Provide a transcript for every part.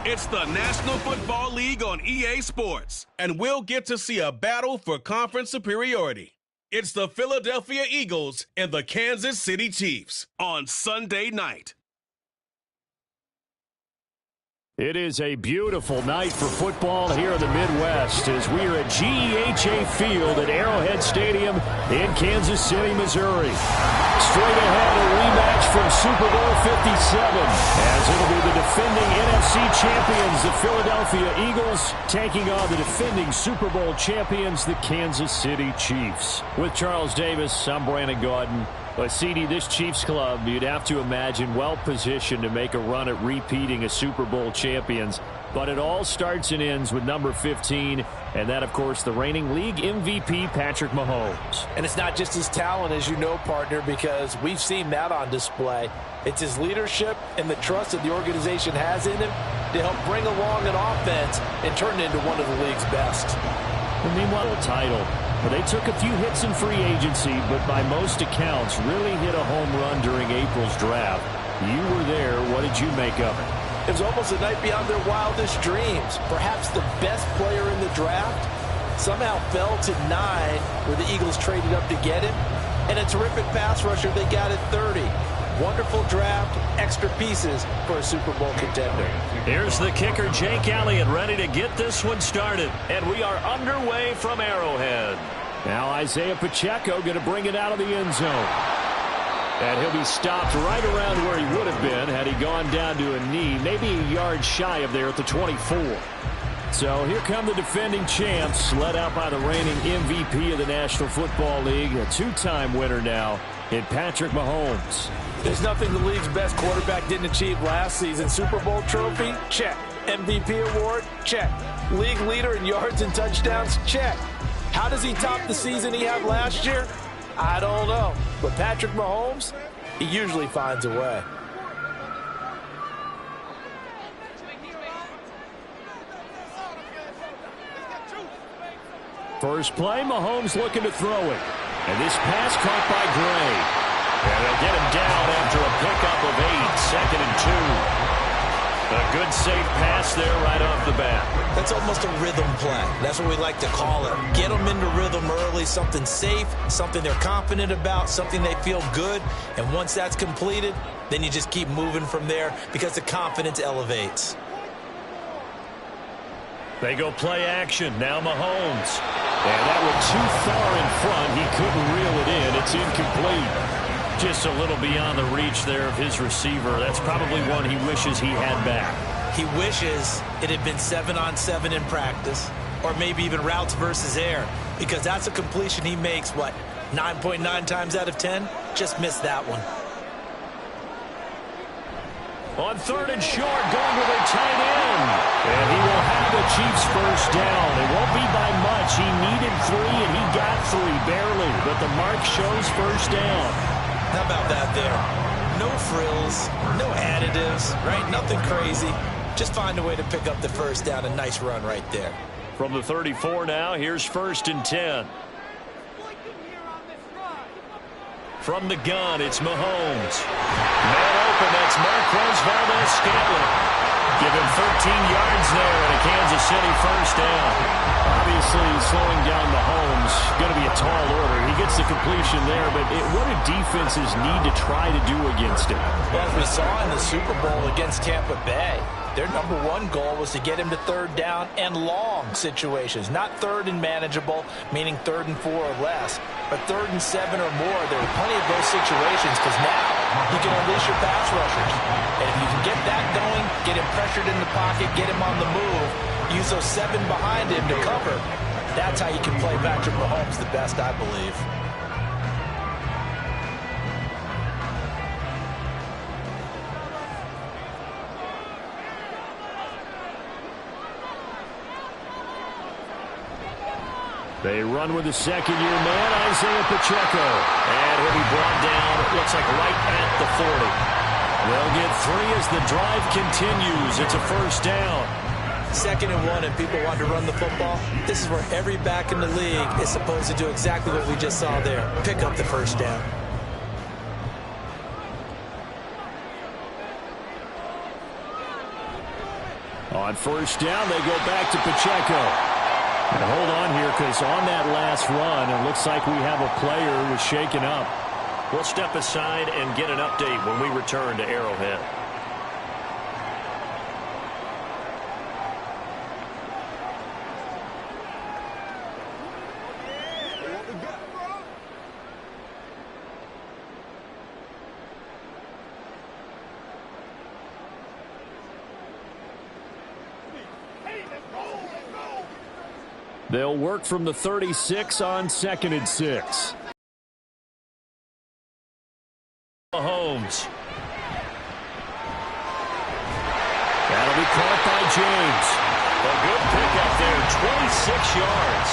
It's the National Football League on EA Sports, and we'll get to see a battle for conference superiority. It's the Philadelphia Eagles and the Kansas City Chiefs on Sunday night. It is a beautiful night for football here in the Midwest as we are at GEHA Field at Arrowhead Stadium in Kansas City, Missouri. Straight ahead, a rematch from Super Bowl 57 as it'll be the defending NFC champions, the Philadelphia Eagles, taking on the defending Super Bowl champions, the Kansas City Chiefs. With Charles Davis, I'm Brandon Gaudin. But, CD, this Chiefs club, you'd have to imagine well-positioned to make a run at repeating as Super Bowl champions. But it all starts and ends with number 15, and that, of course, the reigning league MVP, Patrick Mahomes. And it's not just his talent, as you know, partner, because we've seen that on display. It's his leadership and the trust that the organization has in him to help bring along an offense and turn it into one of the league's best. And meanwhile, title. Well, they took a few hits in free agency, but by most accounts really hit a home run during April's draft. You were there. What did you make of it? It was almost a night beyond their wildest dreams. Perhaps the best player in the draft somehow fell to 9 where the Eagles traded up to get him. And a terrific pass rusher they got at 30. Wonderful draft, extra pieces for a Super Bowl contender. Here's the kicker, Jake Elliott, ready to get this one started. And we are underway from Arrowhead. Now Isaiah Pacheco going to bring it out of the end zone. And he'll be stopped right around where he would have been had he gone down to a knee, maybe a yard shy of there at the 24. So here come the defending champs, led out by the reigning MVP of the National Football League, a two-time winner now in Patrick Mahomes. There's nothing the league's best quarterback didn't achieve last season. Super Bowl trophy? Check. MVP award? Check. League leader in yards and touchdowns? Check. How does he top the season he had last year? I don't know. But Patrick Mahomes, he usually finds a way. First play, Mahomes looking to throw it. And this pass caught by Gray. And they'll get him down after a pickup of 8, 2nd and 2. A good safe pass there right off the bat. That's almost a rhythm play. That's what we like to call it. Get them into rhythm early, something safe, something they're confident about, something they feel good. And once that's completed, then you just keep moving from there because the confidence elevates. They go play action. Now Mahomes. And that went too far in front. He couldn't reel it in. It's incomplete. Just a little beyond the reach there of his receiver. That's probably one he wishes he had back. He wishes it had been 7-on-7 in practice, or maybe even routes versus air, because that's a completion he makes, what, 9.9 times out of 10? Just missed that one. On 3rd and short, going with a tight end. And he will have the Chiefs first down. It won't be by much. He needed 3, and he got 3, barely. But the mark shows first down. How about that there? No frills, no additives, right? Nothing crazy. Just find a way to pick up the first down. A nice run right there. From the 34 now, here's 1st and 10. From the gun, it's Mahomes. Man open, that's Marquez Valdes-Scantling. Give him 13 yards there and a Kansas City first down. Obviously, slowing down Mahomes, going to be a tall order. He gets the completion there, but what do defenses need to try to do against him? Well, as we saw in the Super Bowl against Tampa Bay, their number one goal was to get him to 3rd down and long situations. Not 3rd and manageable, meaning 3rd and 4 or less, but 3rd and 7 or more. There are plenty of those situations because now you can unleash your pass rushers. And if you can get that going, get him pressured in the pocket, get him on the move, use those 7 behind him to cover, that's how you can play Patrick Mahomes the best, I believe. They run with the second-year man, Isaiah Pacheco. And he'll be brought down, it looks like right at the 40. They'll get 3 as the drive continues. It's a first down. 2nd and 1 and people want to run the football. This is where every back in the league is supposed to do exactly what we just saw there. Pick up the first down. On first down, they go back to Pacheco. And hold on here, because on that last run, it looks like we have a player who was shaken up. We'll step aside and get an update when we return to Arrowhead. They'll work from the 36 on 2nd and 6. Mahomes. That'll be caught by James. A good pickup there, 26 yards.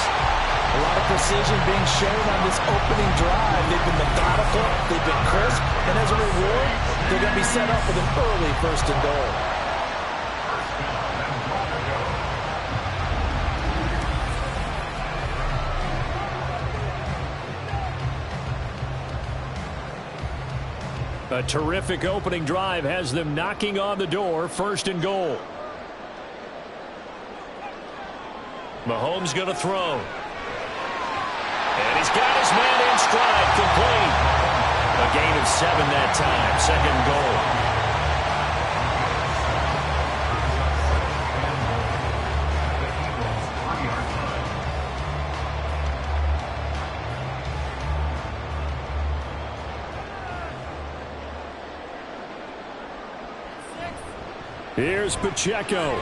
A lot of precision being shown on this opening drive. They've been methodical, they've been crisp, and as a reward, they're going to be set up with an early 1st and goal. A terrific opening drive has them knocking on the door, 1st and goal. Mahomes going to throw. And he's got his man in stride, complete. A gain of 7 that time, 2nd goal. Here's Pacheco.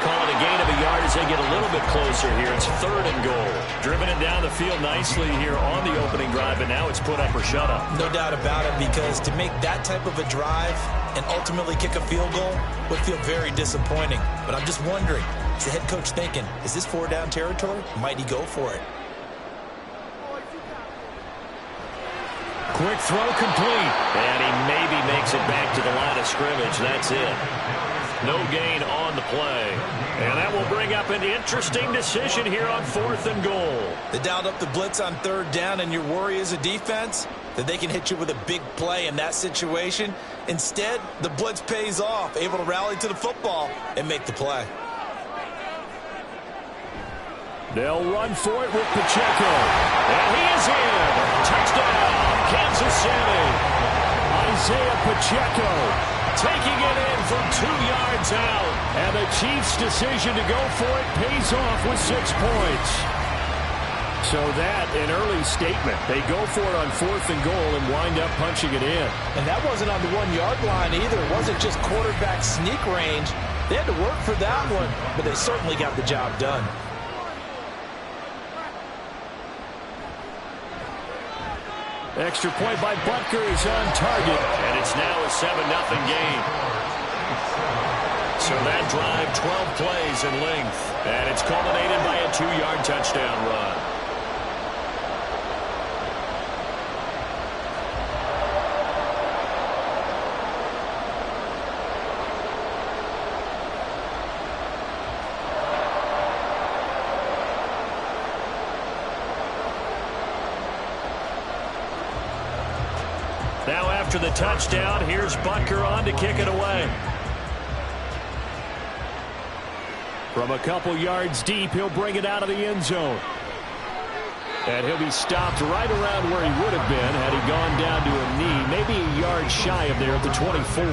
Call it a gain of a yard as they get a little bit closer here. It's 3rd and goal. Driven it down the field nicely here on the opening drive, and now it's put up or shut up. No doubt about it, because to make that type of a drive and ultimately kick a field goal would feel very disappointing. But I'm just wondering, is the head coach thinking, is this 4-down territory? Might he go for it? Quick throw complete. And he maybe makes it back to the line of scrimmage. That's it. No gain on the play. And that will bring up an interesting decision here on 4th and goal. They dialed up the blitz on 3rd down, and your worry as a defense that they can hit you with a big play in that situation. Instead, the blitz pays off, able to rally to the football and make the play. They'll run for it with Pacheco. And he is in. Touchdown, Kansas City. Isaiah Pacheco taking it in from 2 yards out. And the Chiefs' decision to go for it pays off with 6 points. So that, an early statement. They go for it on 4th and goal and wind up punching it in. And that wasn't on the 1-yard line either. It wasn't just quarterback sneak range. They had to work for that one, but they certainly got the job done. Extra point by Butker is on target. And it's now a 7-0 game. So that drive, 12 plays in length. And it's culminated by a 2-yard touchdown run. Now after the touchdown, here's Butker on to kick it away. From a couple yards deep, he'll bring it out of the end zone. And he'll be stopped right around where he would have been had he gone down to a knee, maybe a yard shy of there at the 24.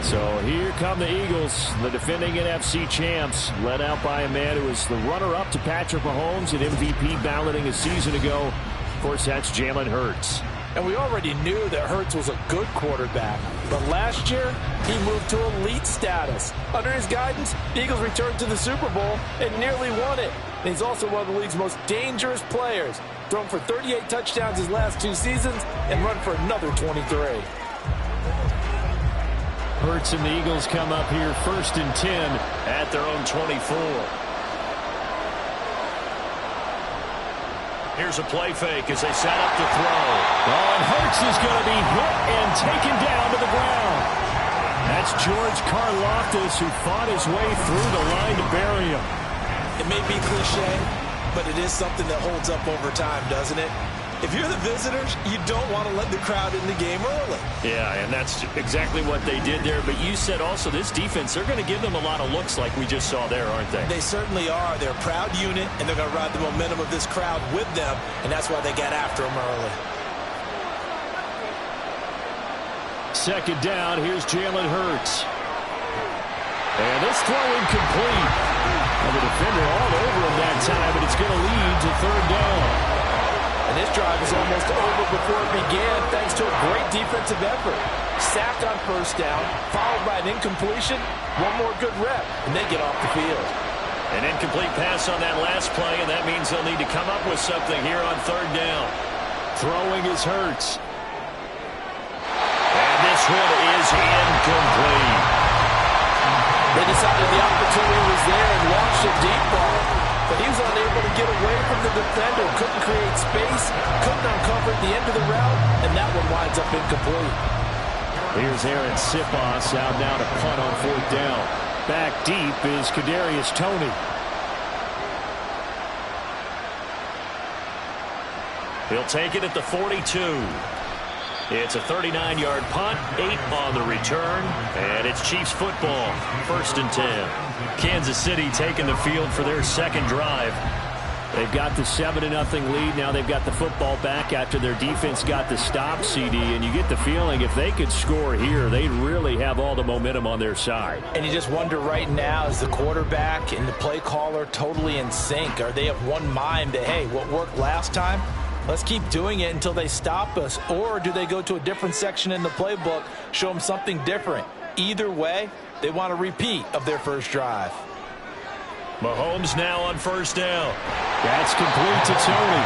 So here come the Eagles, the defending NFC champs, led out by a man who was the runner-up to Patrick Mahomes at MVP balloting a season ago. Of course, that's Jalen Hurts. And we already knew that Hurts was a good quarterback. But last year, he moved to elite status. Under his guidance, the Eagles returned to the Super Bowl and nearly won it. And he's also one of the league's most dangerous players. Thrown for 38 touchdowns his last 2 seasons and run for another 23. Hurts and the Eagles come up here 1st and 10 at their own 24. Here's a play fake as they set up to throw. Oh, and Hurts is going to be hit and taken down to the ground. That's George Karlaftis, who fought his way through the line to bury him. It may be cliche, but it is something that holds up over time, doesn't it? if you're the visitors, you don't want to let the crowd in the game early. Yeah, and that's exactly what they did there. But you said also this defense, they're going to give them a lot of looks like we just saw there, aren't they? They certainly are. They're a proud unit, and they're going to ride the momentum of this crowd with them, and that's why they got after them early. Second down, here's Jalen Hurts. And this throw incomplete. And the defender all over him that time, but it's going to lead to third down. And this drive is almost over before it began thanks to a great defensive effort. Sacked on first down, followed by an incompletion, one more good rep, and they get off the field. An incomplete pass on that last play, and that means they'll need to come up with something here on third down. Throwing is Hurts. And this one is incomplete. They decided the opportunity was there and launched a deep ball, but he was unable to get away from the defender, couldn't create space, couldn't uncover at the end of the route, and that one winds up incomplete. Here's Aaron Sipos out now to punt on fourth down. Back deep is Kadarius Toney. He'll take it at the 42. It's a 39-yard punt, 8 on the return, and it's Chiefs football, 1st and 10. Kansas City taking the field for their second drive. They've got the 7-0 lead. Now they've got the football back after their defense got the stop, CD, and you get the feeling if they could score here, they'd really have all the momentum on their side. And you just wonder right now, is the quarterback and the play caller totally in sync? Are they of one mind that, hey, what worked last time? Let's keep doing it until they stop us. Or do they go to a different section in the playbook, show them something different? Either way, they want a repeat of their first drive. Mahomes now on first down. That's complete to Toney.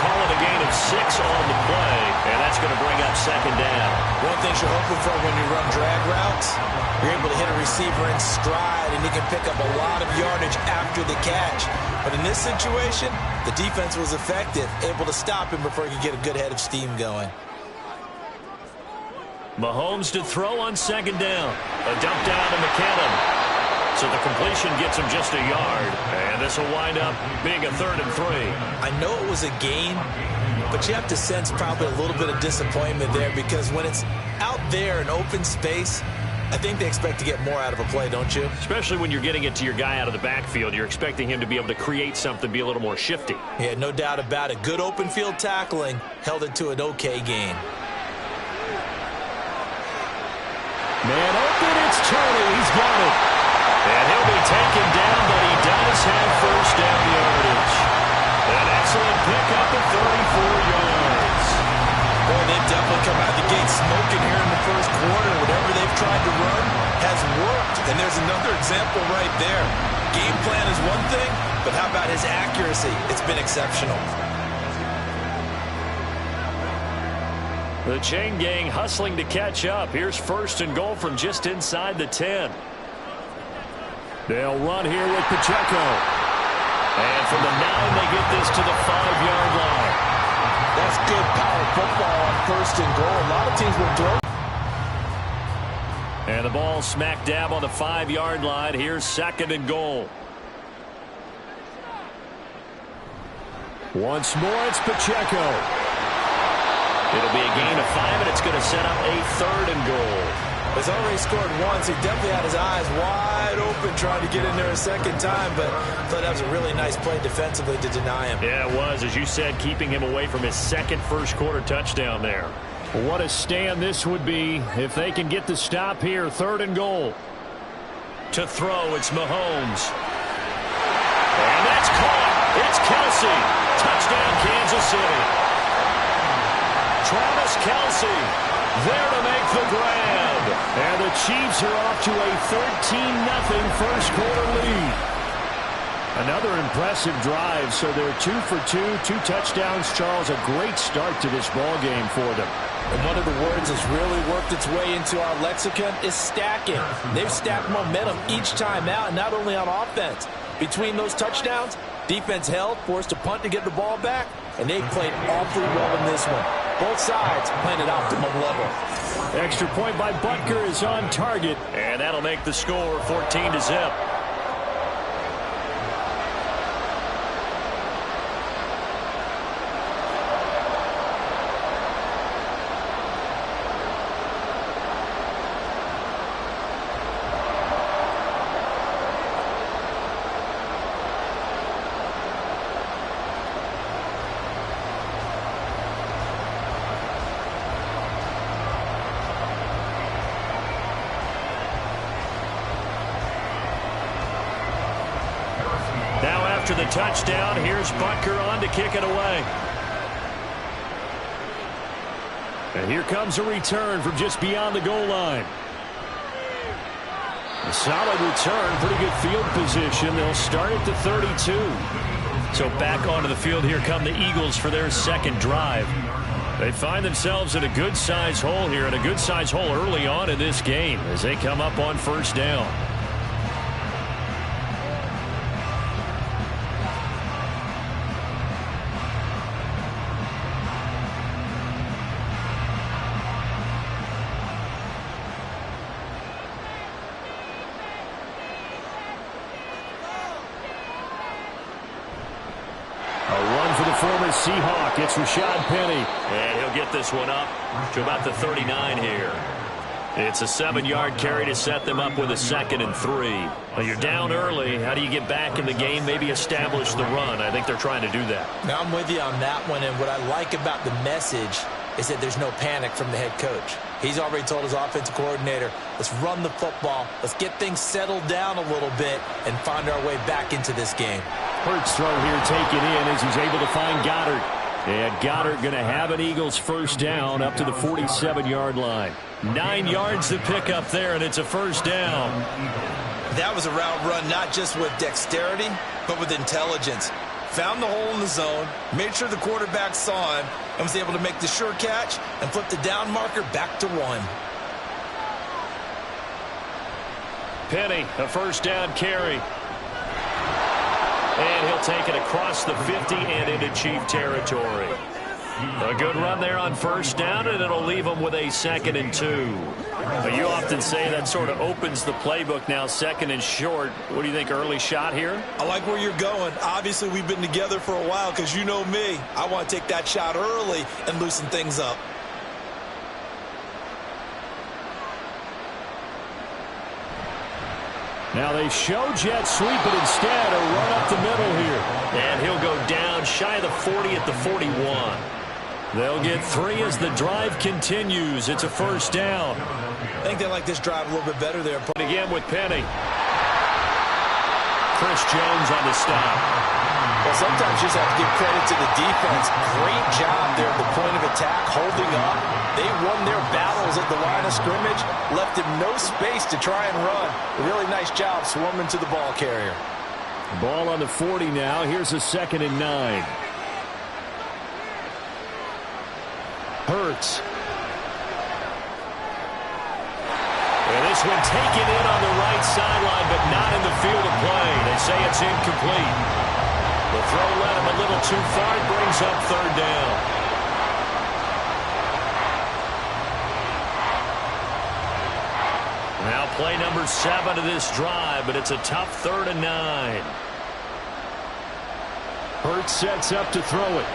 Call it a gain of 6 on the play, and that's going to bring up second down. One thing you're hoping for when you run drag routes, you're able to hit a receiver in stride, and he can pick up a lot of yardage after the catch. But in this situation, the defense was effective, able to stop him before he could get a good head of steam going. Mahomes to throw on second down. A dump down to McKinnon. So the completion gets him just a yard. And this will wind up being a 3rd and 3. I know it was a gain, but you have to sense probably a little bit of disappointment there because when it's out there in open space, I think they expect to get more out of a play, don't you? Especially when you're getting it to your guy out of the backfield. You're expecting him to be able to create something, be a little more shifty. Yeah, no doubt about it. Good open field tackling held it to an okay gain. Man open, it's Toney. He's got it. And he'll be taken down, but he does have first down yardage. An excellent pickup of 34 yards. Boy, they've definitely come out the gate smoking here in the first quarter. Whatever they've tried to run has worked. And there's another example right there. Game plan is one thing, but how about his accuracy? It's been exceptional. The chain gang hustling to catch up. Here's 1st and goal from just inside the 10. They'll run here with Pacheco. And from the 9, they get this to the 5-yard line. That's good power football on 1st and goal. A lot of teams will throw. And the ball smack dab on the 5-yard line. Here's 2nd and goal. Once more, it's Pacheco. It'll be a gain of 5, and it's going to set up a 3rd and goal. He's already scored once. He definitely had his eyes wide open trying to get in there a second time, but I thought that was a really nice play defensively to deny him. Yeah, it was. As you said, keeping him away from his second first-quarter touchdown there. What a stand this would be if they can get the stop here. 3rd and goal. To throw, it's Mahomes. And that's caught. It's Kelsey. Touchdown, Kansas City. Travis Kelsey there to make the grab. And the Chiefs are off to a 13-0 first-quarter lead. Another impressive drive, so they're 2 for 2, 2 touchdowns. Charles, a great start to this ball game for them. And one of the words that's really worked its way into our lexicon is stacking. They've stacked momentum each time out, and not only on offense. Between those touchdowns, defense held, forced a punt to get the ball back, and they played awfully well in this one. Both sides playing at optimum level. Extra point by Butker is on target. And that'll make the score 14-0. after the touchdown, here's Butker on to kick it away. And here comes a return from just beyond the goal line. A solid return, pretty good field position. They'll start at the 32. So back onto the field, here come the Eagles for their second drive. They find themselves in a good-sized hole here, and a good-sized hole early on in this game as they come up on first down. Former Seahawk, it's Rashad Penny. And he'll get this one up to about the 39 here. It's a 7-yard carry to set them up with a 2nd and 3. Well, you're down early. How do you get back in the game, maybe establish the run? I think they're trying to do that. Now, I'm with you on that one, and what I like about the message is that there's no panic from the head coach. He's already told his offensive coordinator, let's run the football, let's get things settled down a little bit and find our way back into this game. Hurts throw here taken in as he's able to find Goddard. And Goddard going to have an Eagles first down up to the 47-yard line. 9 yards to pick up there, and it's a first down. That was a route run not just with dexterity, but with intelligence. Found the hole in the zone, made sure the quarterback saw him, and was able to make the sure catch and flip the down marker back to 1. Penny, a first down carry. And he'll take it across the 50 and into Chief territory. A good run there on first down, and it'll leave them with a 2nd and 2. But you often say that sort of opens the playbook now, 2nd and short. What do you think, early shot here? I like where you're going. Obviously, we've been together for a while because you know me. I want to take that shot early and loosen things up. Now they show jet sweep, but instead a run up the middle here. And he'll go down shy of the 40 at the 41. They'll get 3 as the drive continues. It's a first down. I think they like this drive a little bit better there. Again with Penny. Chris Jones on the stop. Well, sometimes you just have to give credit to the defense. Great job there at the point of attack, holding up. They won their battles at the line of scrimmage, left him no space to try and run. A really nice job swarming to the ball carrier. Ball on the 40 now. Here's a 2nd and 9. Hurts. And this one taken in on the right sideline, but not in the field of play. They say it's incomplete. The throw led him a little too far. It brings up 3rd down. Now play number 7 of this drive, but it's a tough 3rd and 9. Hurts sets up to throw it.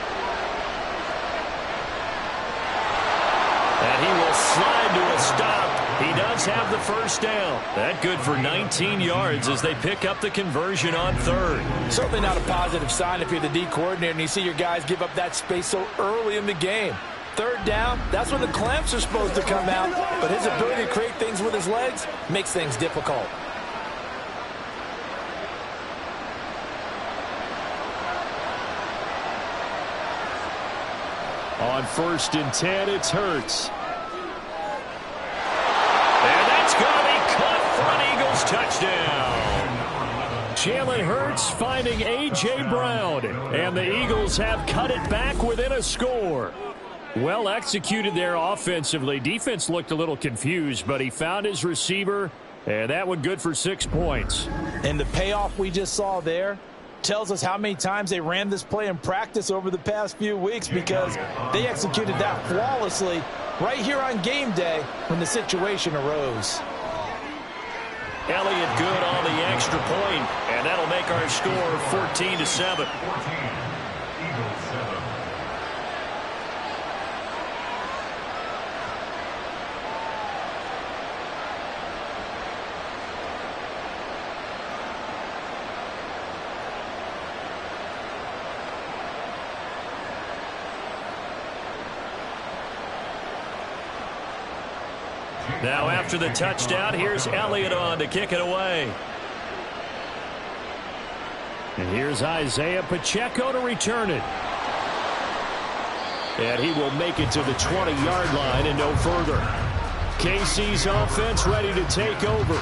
And he will slide to a stop. He does have the first down. That good for 19 yards as they pick up the conversion on 3rd. Certainly not a positive sign if you're the D coordinator and you see your guys give up that space so early in the game. 3rd down, that's when the clamps are supposed to come out, but his ability to create things with his legs makes things difficult. On 1st and 10, it's Hurts. And that's going to be caught for an Eagles touchdown. Jalen Hurts finding A.J. Brown, and the Eagles have cut it back within a score. Well executed there offensively. Defense looked a little confused, but he found his receiver, and that one good for 6 points. And the payoff we just saw there tells us how many times they ran this play in practice over the past few weeks, because they executed that flawlessly right here on game day when the situation arose. Elliott good on the extra point, and that'll make our score 14-7. Now after the touchdown, here's Elliott on to kick it away. And here's Isaiah Pacheco to return it. And he will make it to the 20-yard line and no further. KC's offense ready to take over.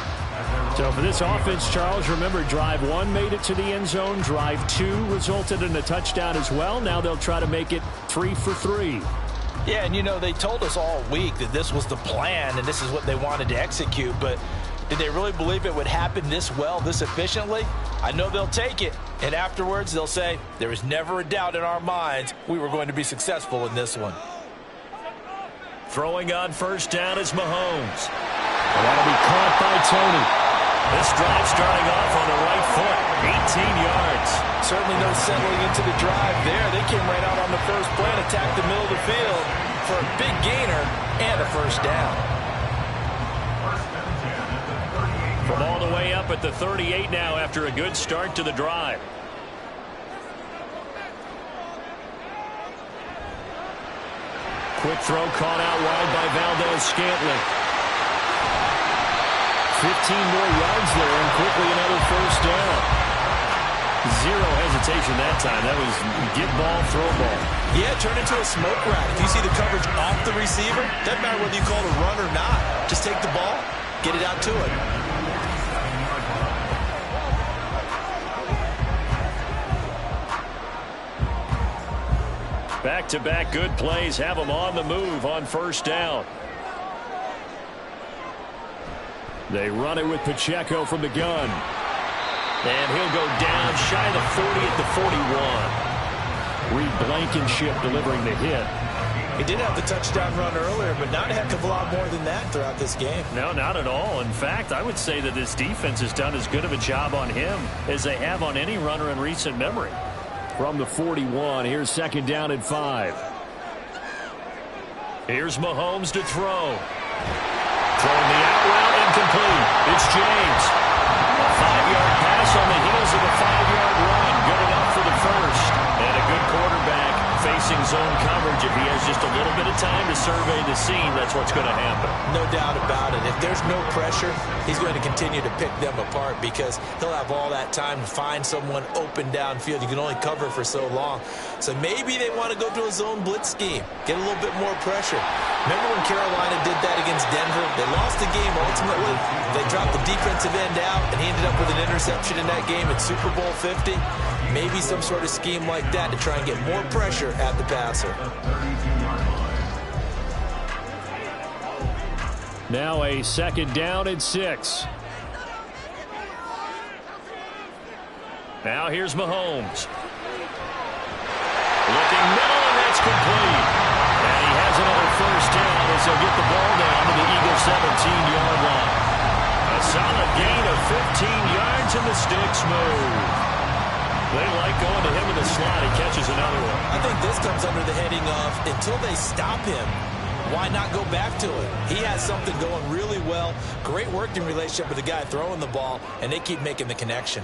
So for this offense, Charles, remember, drive 1 made it to the end zone. Drive 2 resulted in a touchdown as well. Now they'll try to make it 3 for 3. Yeah, and they told us all week that this was the plan and this is what they wanted to execute, but did they really believe it would happen this well, this efficiently? I know they'll take it, and afterwards they'll say, there was never a doubt in our minds we were going to be successful in this one. Throwing on first down is Mahomes. And that'll be caught by Tony. This drive starting off on the right foot, 18 yards. Certainly no settling into the drive there. They came right out on the first play and attacked the middle of the field for a big gainer and a first down. From all the way up at the 38 now after a good start to the drive. Quick throw caught out wide by Valdez-Scantling. 15 more yards there and quickly another first down. Zero hesitation that time. That was get ball, throw ball. Yeah, turn into a smoke route. If you see the coverage off the receiver, doesn't matter whether you call it a run or not. Just take the ball, get it out to it. Back-to-back good plays have them on the move on first down. They run it with Pacheco from the gun. And he'll go down shy of the 40 at the 41. Reed Blankenship delivering the hit. He did have the touchdown run earlier, but not a heck of a lot more than that throughout this game. No, not at all. In fact, I would say that this defense has done as good of a job on him as they have on any runner in recent memory. From the 41, here's second down and 5. Here's Mahomes to throw. Throwing the out route, incomplete. It's James. A 5-yard pass on the heels of a 5-yard run. Good enough for the first. And a good quarterback facing zone coverage. If he has just a little bit of time to survey the scene, that's what's going to happen. No doubt about it. If there's no pressure, he's going to continue to pick them apart because he'll have all that time to find someone open downfield. You can only cover for so long. So maybe they want to go to a zone blitz scheme, get a little bit more pressure. Remember when Carolina did that against Denver? They lost the game ultimately. They dropped the defensive end out, and he ended up with an interception in that game at Super Bowl 50. Maybe some sort of scheme like that to try and get more pressure at the passer. Now a second down and 6. Now here's Mahomes. Looking middle, and that's complete. And he has another first down as he'll get the ball down to the Eagles' 17-yard line. A solid gain of 15 yards, and the sticks move. They like going to him in the slot. He catches another one. I think this comes under the heading of until they stop him, why not go back to it? He has something going really well. Great working relationship with the guy throwing the ball, and they keep making the connection.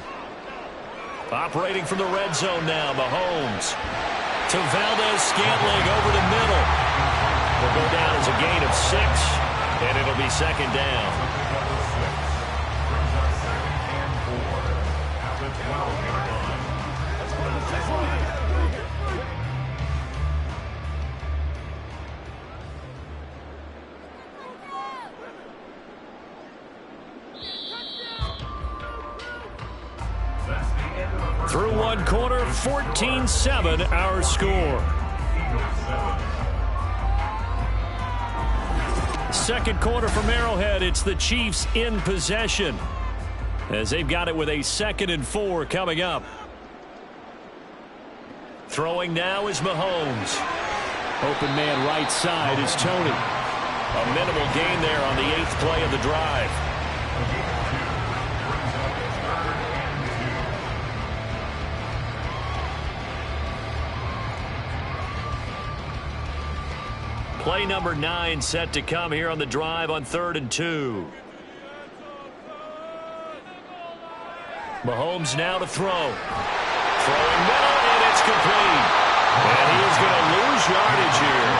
Operating from the red zone now, Mahomes. To Valdez-Scantling over the middle. Will go down as a gain of 6, and it'll be second down. Through one quarter, 14-7 our score. Second quarter from Arrowhead, it's the Chiefs in possession as they've got it with a 2nd and 4 coming up. Throwing now is Mahomes. Open man right side is Tony. A minimal gain there on the 8th play of the drive. Play number 9 set to come here on the drive on 3rd and 2. Mahomes now to throw. Throwing middle, and it's complete. And he is going to lose yardage here.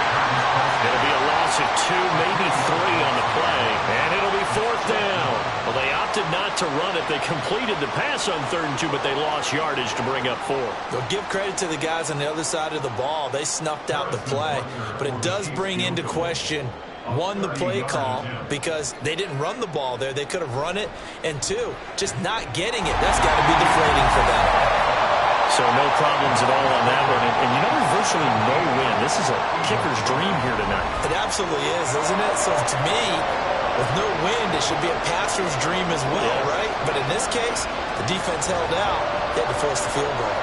It'll be a loss of 2, maybe 3 on the play. And it'll be 4th down. Well, they opted not not to run it. They completed the pass on 3rd and 2, but they lost yardage to bring up 4. They'll give credit to the guys on the other side of the ball. They snuffed out the play, but it does bring into question, 1, the play call, because they didn't run the ball there. They could have run it, and 2, just not getting it. That's got to be deflating for them. So no problems at all on that one. And you know, there's virtually no win. This is a kicker's dream here tonight. It absolutely is, isn't it? So to me, with no wind, it should be a passer's dream as well, right? But in this case, the defense held out. They had to force the field goal.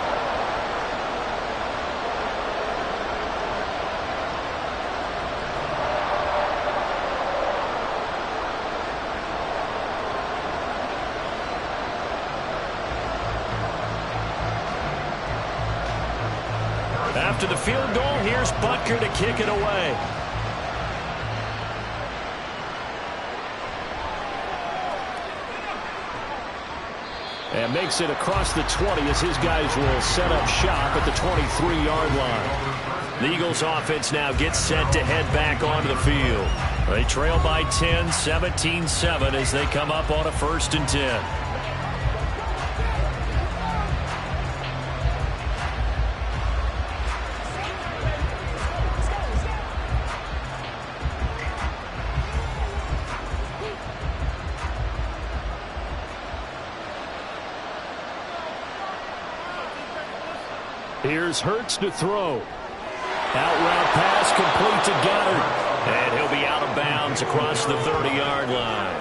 After the field goal, here's Butker to kick it away. And makes it across the 20 as his guys will set up shop at the 23-yard line. The Eagles offense now gets set to head back onto the field. They trail by 10, 17-7 as they come up on a 1st and 10. Here's Hurts to throw. Out route pass complete to Goddard. And he'll be out of bounds across the 30-yard line.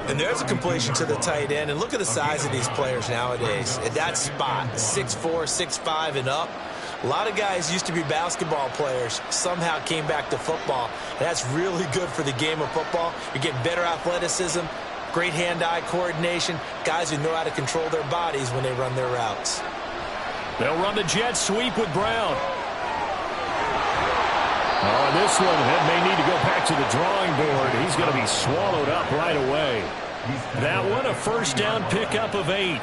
And there's a completion to the tight end. And look at the size of these players nowadays. At that spot, 6'4", 6'5", and up. A lot of guys used to be basketball players, somehow came back to football. And that's really good for the game of football. You're getting better athleticism, great hand-eye coordination, guys who know how to control their bodies when they run their routes. They'll run the jet sweep with Brown. Oh, this one may need to go back to the drawing board. He's going to be swallowed up right away. That one, a 1st down pickup of 8.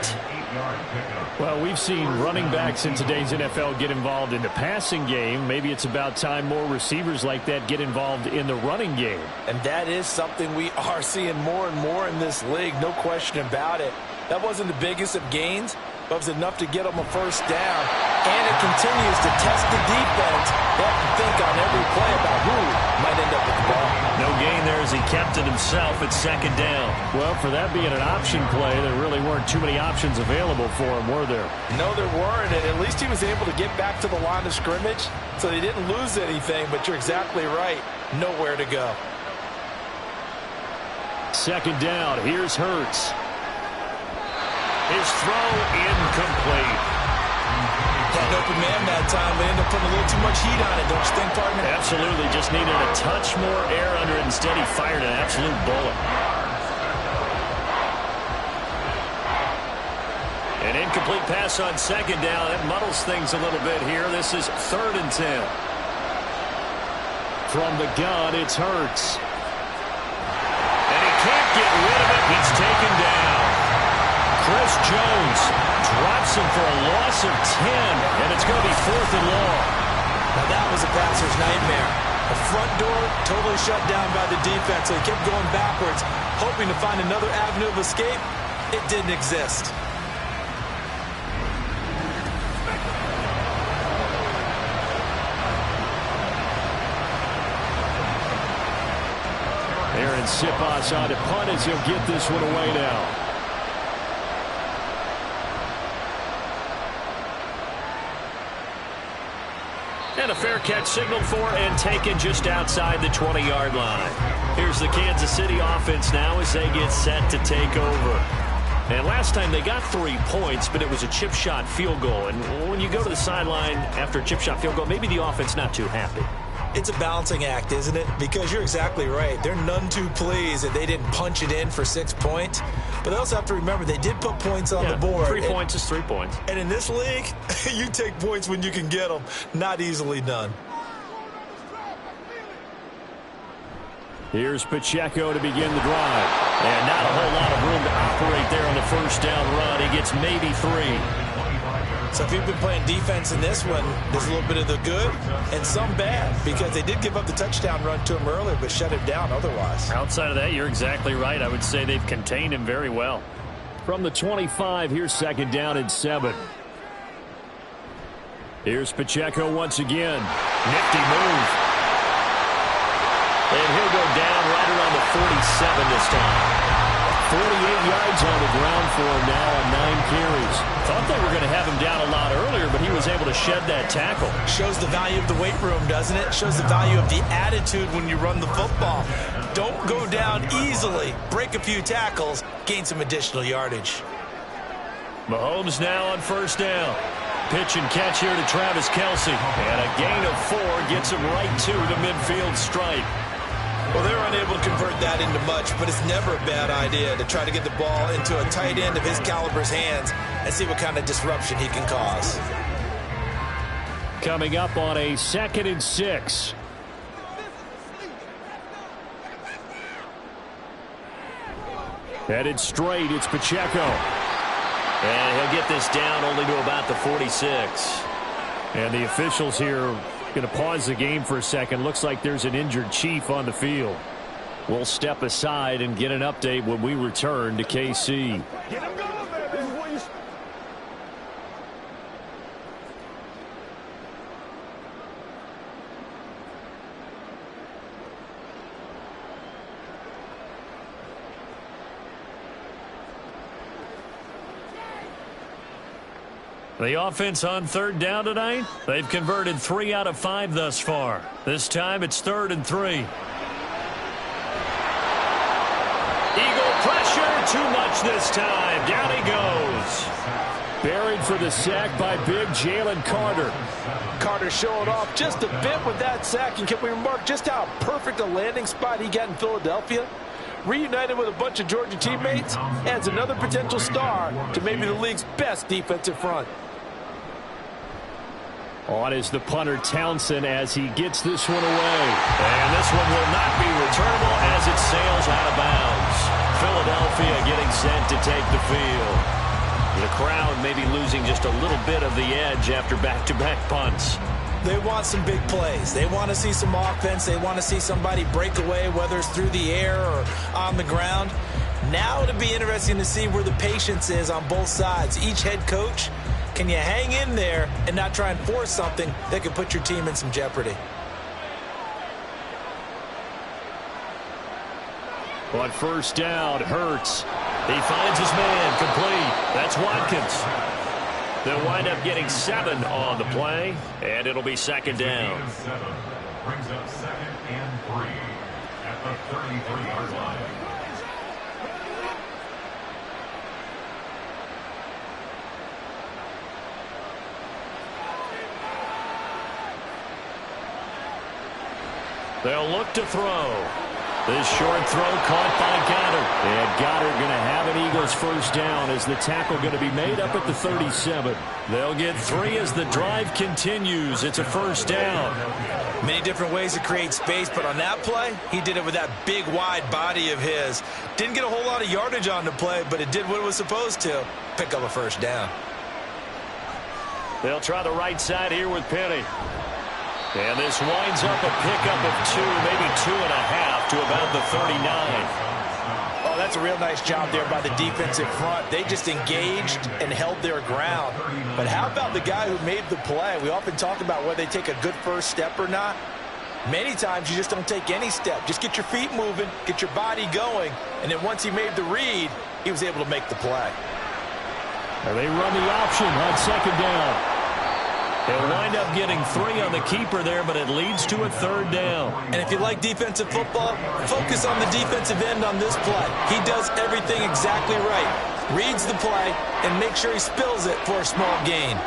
Well, we've seen running backs in today's NFL get involved in the passing game. Maybe it's about time more receivers like that get involved in the running game. And that is something we are seeing more and more in this league, no question about it. That wasn't the biggest of gains, but it was enough to get them a 1st down. And it continues to test the defense. They have to think on every play about who might end up with the ball. No gain there as he kept it himself at 2nd down. Well, for that being an option play, there really weren't too many options available for him, were there? No, there weren't, and at least he was able to get back to the line of scrimmage, so they didn't lose anything, but you're exactly right. Nowhere to go. 2nd down. Here's Hurts. His throw incomplete. Had an open man that time, but ended up putting a little too much heat on it, don't you think, partner? Absolutely. Just needed a touch more air under it. Instead, he fired an absolute bullet. An incomplete pass on 2nd down. That muddles things a little bit here. This is 3rd and 10. From the gun, it's Hurts. And he can't get rid of it. He's taken down. Chris Jones drops him for a loss of 10, and it's going to be 4th and long. Now that was a passer's nightmare. The front door totally shut down by the defense, so he kept going backwards, hoping to find another avenue of escape. It didn't exist. Aaron Siposs on to punt as he'll get this one away now. And a fair catch signaled for and taken just outside the 20-yard line. Here's the Kansas City offense now as they get set to take over. And last time they got 3 points, but it was a chip shot field goal. And when you go to the sideline after a chip shot field goal, maybe the offense not too happy. It's a balancing act, isn't it? Because you're exactly right. They're none too pleased that they didn't punch it in for 6 points. But they also have to remember they did put points on the board. 3 points is 3 points. And in this league, you take points when you can get them. Not easily done. Here's Pacheco to begin the drive. And not a whole lot of room to operate there on the 1st down run. He gets maybe 3. So if you've been playing defense in this one, there's a little bit of the good and some bad, because they did give up the touchdown run to him earlier, but shut him down otherwise. Outside of that, you're exactly right. I would say they've contained him very well. From the 25, here's 2nd down and 7. Here's Pacheco once again. Nifty move. And he'll go down right around the 47 this time. 48 yards on the ground for him now on 9 carries. Thought they were going to have him down a lot earlier, but he was able to shed that tackle. Shows the value of the weight room, doesn't it? Shows the value of the attitude when you run the football. Don't go down easily. Break a few tackles, gain some additional yardage. Mahomes now on 1st down. Pitch and catch here to Travis Kelce. And a gain of 4 gets him right to the midfield stripe. Well, they were unable to convert that into much, but it's never a bad idea to try to get the ball into a tight end of his caliber's hands and see what kind of disruption he can cause. Coming up on a 2nd and 6. Headed straight, it's Pacheco. And he'll get this down only to about the 46. And the officials here going to pause the game for a second. Looks like there's an injured Chief on the field. We'll step aside and get an update when we return to KC. Get him going, man. This is what you... The offense on 3rd down tonight, they've converted 3 out of 5 thus far. This time it's 3rd and 3. Eagle pressure, too much this time. Down he goes. Buried for the sack by big Jalen Carter. Carter showing off just a bit with that sack, and can we remark just how perfect a landing spot he got in Philadelphia? Reunited with a bunch of Georgia teammates, adds another potential star to maybe the league's best defensive front. On is the punter Townsend as he gets this one away. And this one will not be returnable as it sails out of bounds. Philadelphia getting set to take the field. The crowd may be losing just a little bit of the edge after back-to-back punts. They want some big plays. They want to see some offense. They want to see somebody break away, whether it's through the air or on the ground. Now it'll be interesting to see where the patience is on both sides. Each head coach, can you hang in there and not try and force something that could put your team in some jeopardy? On 1st down, Hurts. He finds his man complete. That's Watkins. They'll wind up getting 7 on the play, and it'll be 2nd down. Brings up 2nd and 3 at the 33-yard line. They'll look to throw. This short throw caught by Goddard. And Goddard going to have an Eagles 1st down as the tackle going to be made up at the 37. They'll get 3 as the drive continues. It's a 1st down. Many different ways to create space, but on that play, he did it with that big, wide body of his. Didn't get a whole lot of yardage on the play, but it did what it was supposed to. Pick up a 1st down. They'll try the right side here with Penny. And this winds up a pickup of 2, maybe 2.5 to about the 39. Oh, that's a real nice job there by the defensive front. They just engaged and held their ground. But how about the guy who made the play? We often talk about whether they take a good first step or not. Many times you just don't take any step. Just get your feet moving, get your body going, and then once he made the read, he was able to make the play. And they run the option on 2nd down. They'll wind up getting 3 on the keeper there, but it leads to a 3rd down. And if you like defensive football, focus on the defensive end on this play. He does everything exactly right. Reads the play and makes sure he spills it for a small gain.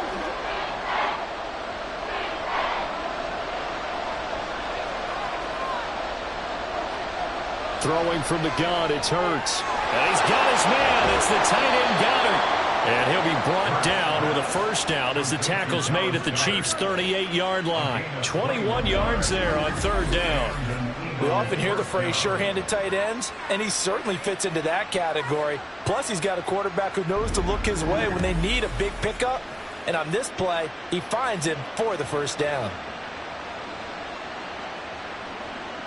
Throwing from the gun, it's Hurts. And he's got his man. It's the tight end Goddard. And he'll be brought down with a 1st down as the tackle's made at the Chiefs' 38-yard line. 21 yards there on 3rd down. We often hear the phrase sure-handed tight ends, and he certainly fits into that category. Plus, he's got a quarterback who knows to look his way when they need a big pickup. And on this play, he finds him for the first down.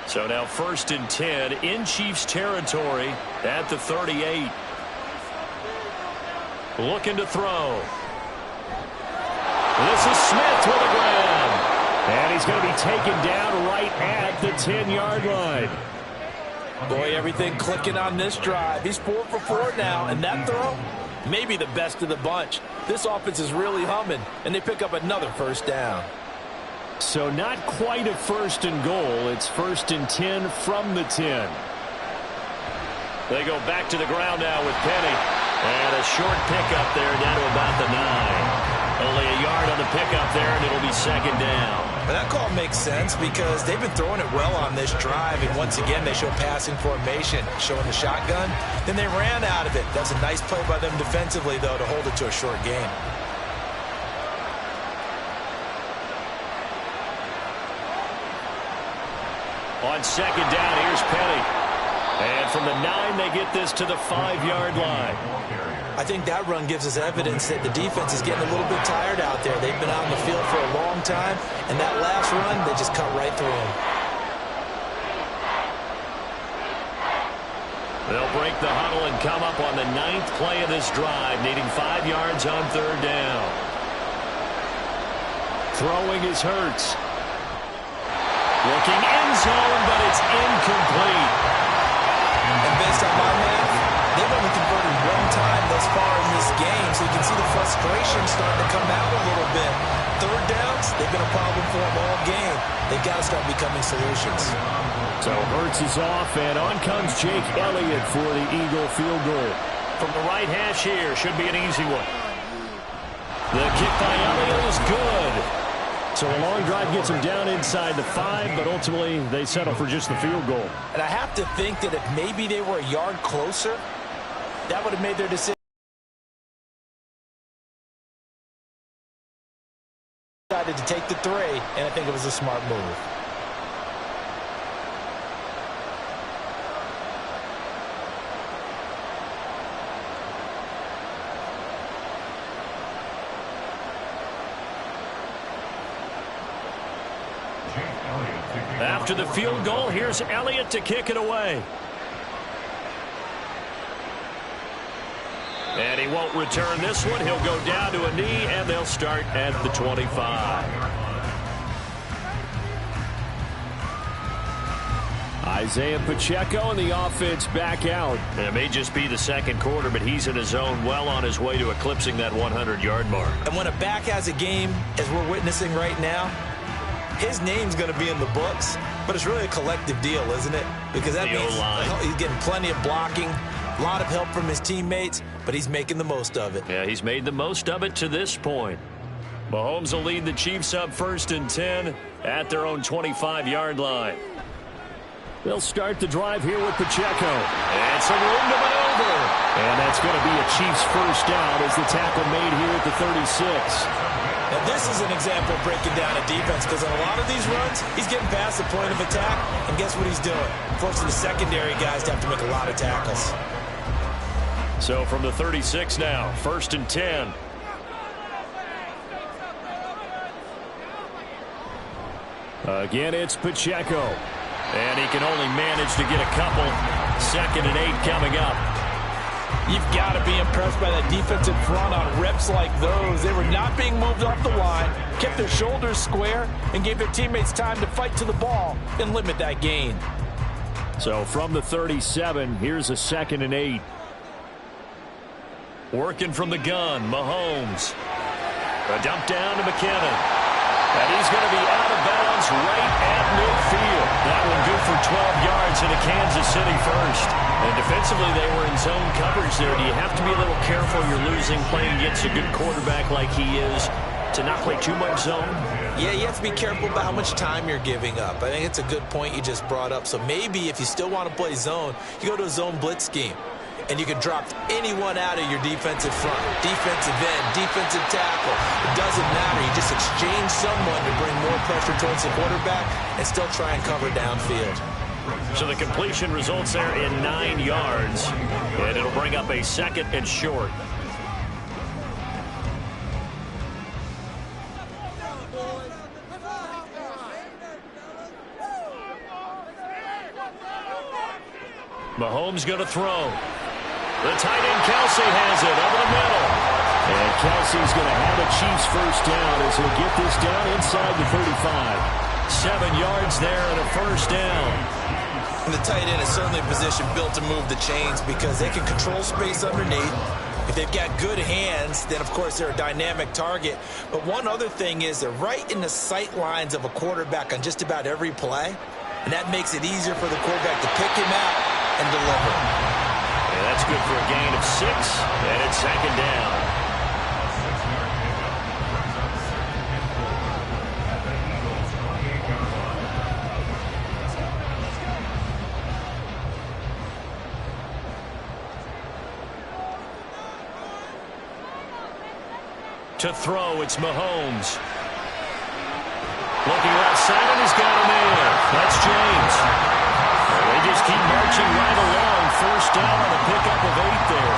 So now 1st and 10 in Chiefs territory at the 38. Looking to throw. This is Smith with a grab. And he's going to be taken down right at the 10-yard line. Boy, everything clicking on this drive. He's 4 for 4 now, and that throw, maybe the best of the bunch. This offense is really humming, and they pick up another first down. So not quite a 1st and goal. It's 1st and 10 from the 10. They go back to the ground now with Penny. And a short pickup there down to about the 9. Only a yard on the pickup there, and it'll be 2nd down. But that call makes sense because they've been throwing it well on this drive, and once again they show passing formation, showing the shotgun. Then they ran out of it. That's a nice play by them defensively, though, to hold it to a short game. On 2nd down, here's Penny. And from the 9, they get this to the 5-yard line. I think that run gives us evidence that the defense is getting a little bit tired out there. They've been out on the field for a long time, and that last run, they just cut right through them. They'll break the huddle and come up on the 9th play of this drive, needing 5 yards on 3rd down. Throwing is Hurts. Looking end zone, but it's incomplete. And based on my math, they've only converted 1 time thus far in this game, so you can see the frustration starting to come out a little bit. 3rd downs, they've been a problem for them all game. They've got to start becoming solutions. So Hurts is off, and on comes Jake Elliott for the Eagle field goal. From the right hash here, should be an easy one. The kick by Elliott is good. So a long drive gets him down inside the 5, but ultimately they settle for just the field goal. And I have to think that if maybe they were a yard closer, that would have made their decision. Decided to take the 3, and I think it was a smart move. After the field goal, here's Elliott to kick it away. And he won't return this one. He'll go down to a knee, and they'll start at the 25. Isaiah Pacheco and the offense back out. And it may just be the 2nd quarter, but he's in his zone well on his way to eclipsing that 100-yard mark. And when a back has a game, as we're witnessing right now, his name's going to be in the books, but it's really a collective deal, isn't it? Because that means he's getting plenty of blocking, a lot of help from his teammates, but he's making the most of it. Yeah, he's made the most of it to this point. Mahomes will lead the Chiefs up 1st and 10 at their own 25-yard line. They'll start the drive here with Pacheco. And some room to maneuver. And that's going to be a Chiefs first down as the tackle made here at the 36. Now this is an example of breaking down a defense, because on a lot of these runs, he's getting past the point of attack, and guess what he's doing? Forcing the secondary guys to have to make a lot of tackles. So from the 36 now, 1st and 10. Again, it's Pacheco. And he can only manage to get a couple. 2nd and 8 coming up. You've got to be impressed by that defensive front on reps like those. They were not being moved off the line, kept their shoulders square, and gave their teammates time to fight to the ball and limit that gain. So from the 37, here's a 2nd and 8. Working from the gun, Mahomes. A dump down to McKinnon. And he's going to be out of bounds right at midfield. That will do for 12 yards into Kansas City first. And defensively, they were in zone coverage there. Do you have to be a little careful? You're losing, playing against a good quarterback like he is, to not play too much zone? Yeah, you have to be careful about how much time you're giving up. I think it's a good point you just brought up. So maybe if you still want to play zone, you go to a zone blitz scheme. And you can drop anyone out of your defensive front, defensive end, defensive tackle. It doesn't matter. You just exchange someone to bring more pressure towards the quarterback and still try and cover downfield. So the completion results there in 9 yards, and it'll bring up a 2nd and short. Mahomes going to throw. The tight end Kelsey has it over the middle. And Kelsey's going to have a Chiefs first down as he'll get this down inside the 35. 7 yards there and a first down. And the tight end is certainly a position built to move the chains because they can control space underneath. If they've got good hands, then, of course, they're a dynamic target. But one other thing is they're right in the sight lines of a quarterback on just about every play. And that makes it easier for the quarterback to pick him out and deliver. And that's good for a gain of 6, and it's second down. To throw, it's Mahomes. Looking left side, and he's got him in. That's James. And they just keep marching right along. First down on a pickup of 8 there.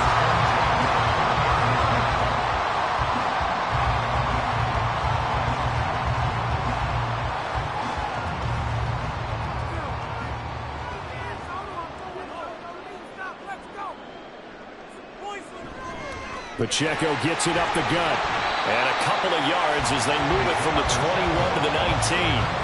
Pacheco gets it up the gut. And a couple of yards as they move it from the 21 to the 19.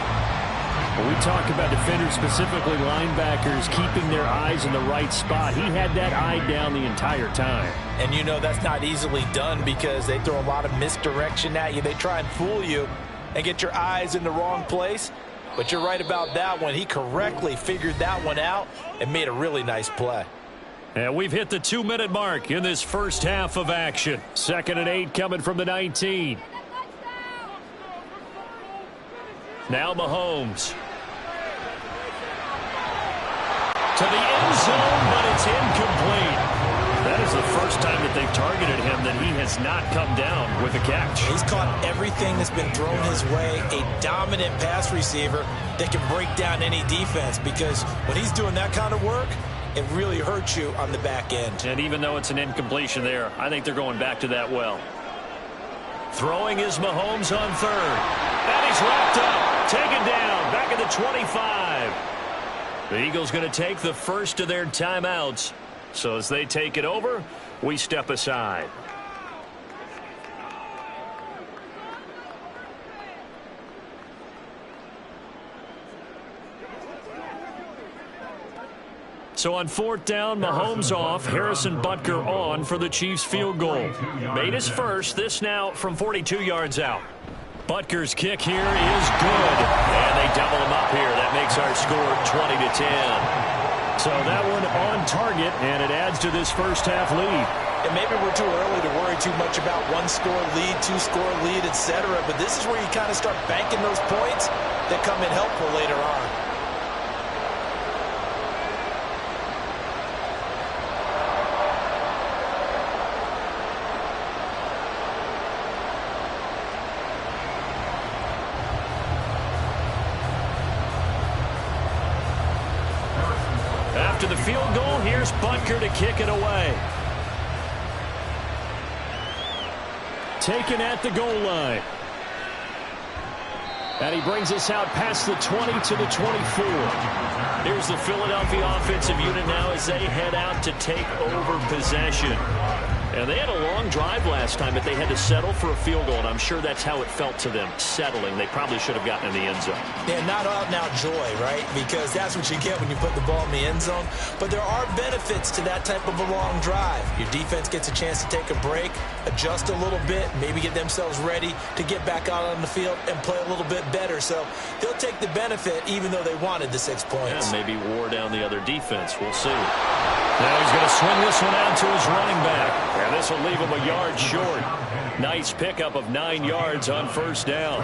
When we talk about defenders, specifically linebackers, keeping their eyes in the right spot, he had that eye down the entire time. And you know that's not easily done because they throw a lot of misdirection at you. They try and fool you and get your eyes in the wrong place. But you're right about that one. He correctly figured that one out and made a really nice play. And we've hit the 2-minute mark in this first half of action. 2nd and 8 coming from the 19. Now Mahomes. To the end zone, but it's incomplete. That is the first time that they've targeted him that he has not come down with a catch. He's caught everything that's been thrown his way. A dominant pass receiver that can break down any defense because when he's doing that kind of work, it really hurts you on the back end. And even though it's an incompletion there, I think they're going back to that well. Throwing is Mahomes on 3rd. And he's wrapped up. Taken down. Back at the 25. The Eagles going to take the first of their timeouts. So as they take it over, we step aside. So on 4th down, Mahomes off, Harrison Butker on for the Chiefs field goal. Made his first, this now from 42 yards out. Butker's kick here is good, and they double him up here. That makes our score 20-10. So that one on target, and it adds to this first half lead. And maybe we're too early to worry too much about 1-score lead, 2-score lead, etc. But this is where you kind of start banking those points that come in helpful later on. After the field goal, here's Butker to kick it away. Taken at the goal line. And he brings us out past the 20 to the 24. Here's the Philadelphia offensive unit now as they head out to take over possession. And they had a long drive last time, but they had to settle for a field goal, and I'm sure that's how it felt to them, settling. They probably should have gotten in the end zone. Yeah, not out-and-out joy, right? Because that's what you get when you put the ball in the end zone. But there are benefits to that type of a long drive. Your defense gets a chance to take a break, adjust a little bit, maybe get themselves ready to get back out on the field and play a little bit better. So they'll take the benefit even though they wanted the 6 points. And maybe wore down the other defense. We'll see. Now he's going to swing this one out to his running back. And this will leave him a yard short. Nice pickup of 9 yards on first down.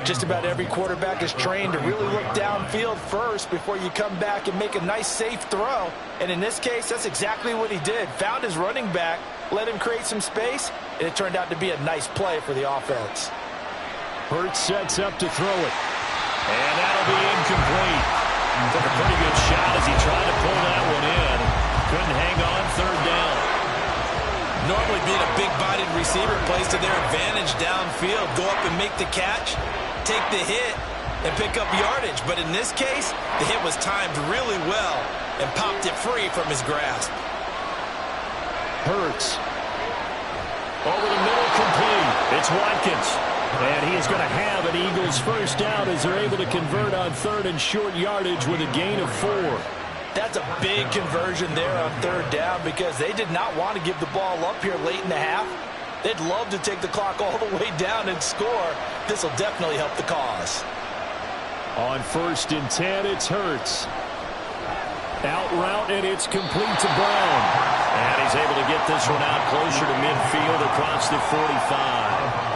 Just about every quarterback is trained to really look downfield first before you come back and make a nice, safe throw. And in this case, that's exactly what he did. Found his running back, let him create some space, and it turned out to be a nice play for the offense. Hurts sets up to throw it. And that'll be incomplete. Took a pretty good shot as he tried to pull that one in. Couldn't hang on, third down. Normally being a big-bodied receiver plays to their advantage downfield. Go up and make the catch, take the hit, and pick up yardage. But in this case, the hit was timed really well and popped it free from his grasp. Hurts. Over the middle, complete. It's Watkins. And he is going to have an Eagles first down as they're able to convert on third and short yardage with a gain of 4. That's a big conversion there on third down because they did not want to give the ball up here late in the half. They'd love to take the clock all the way down and score. This will definitely help the cause. On 1st and 10, it's Hurts. Out route, and it's complete to Brown. And he's able to get this one out closer to midfield across the 45.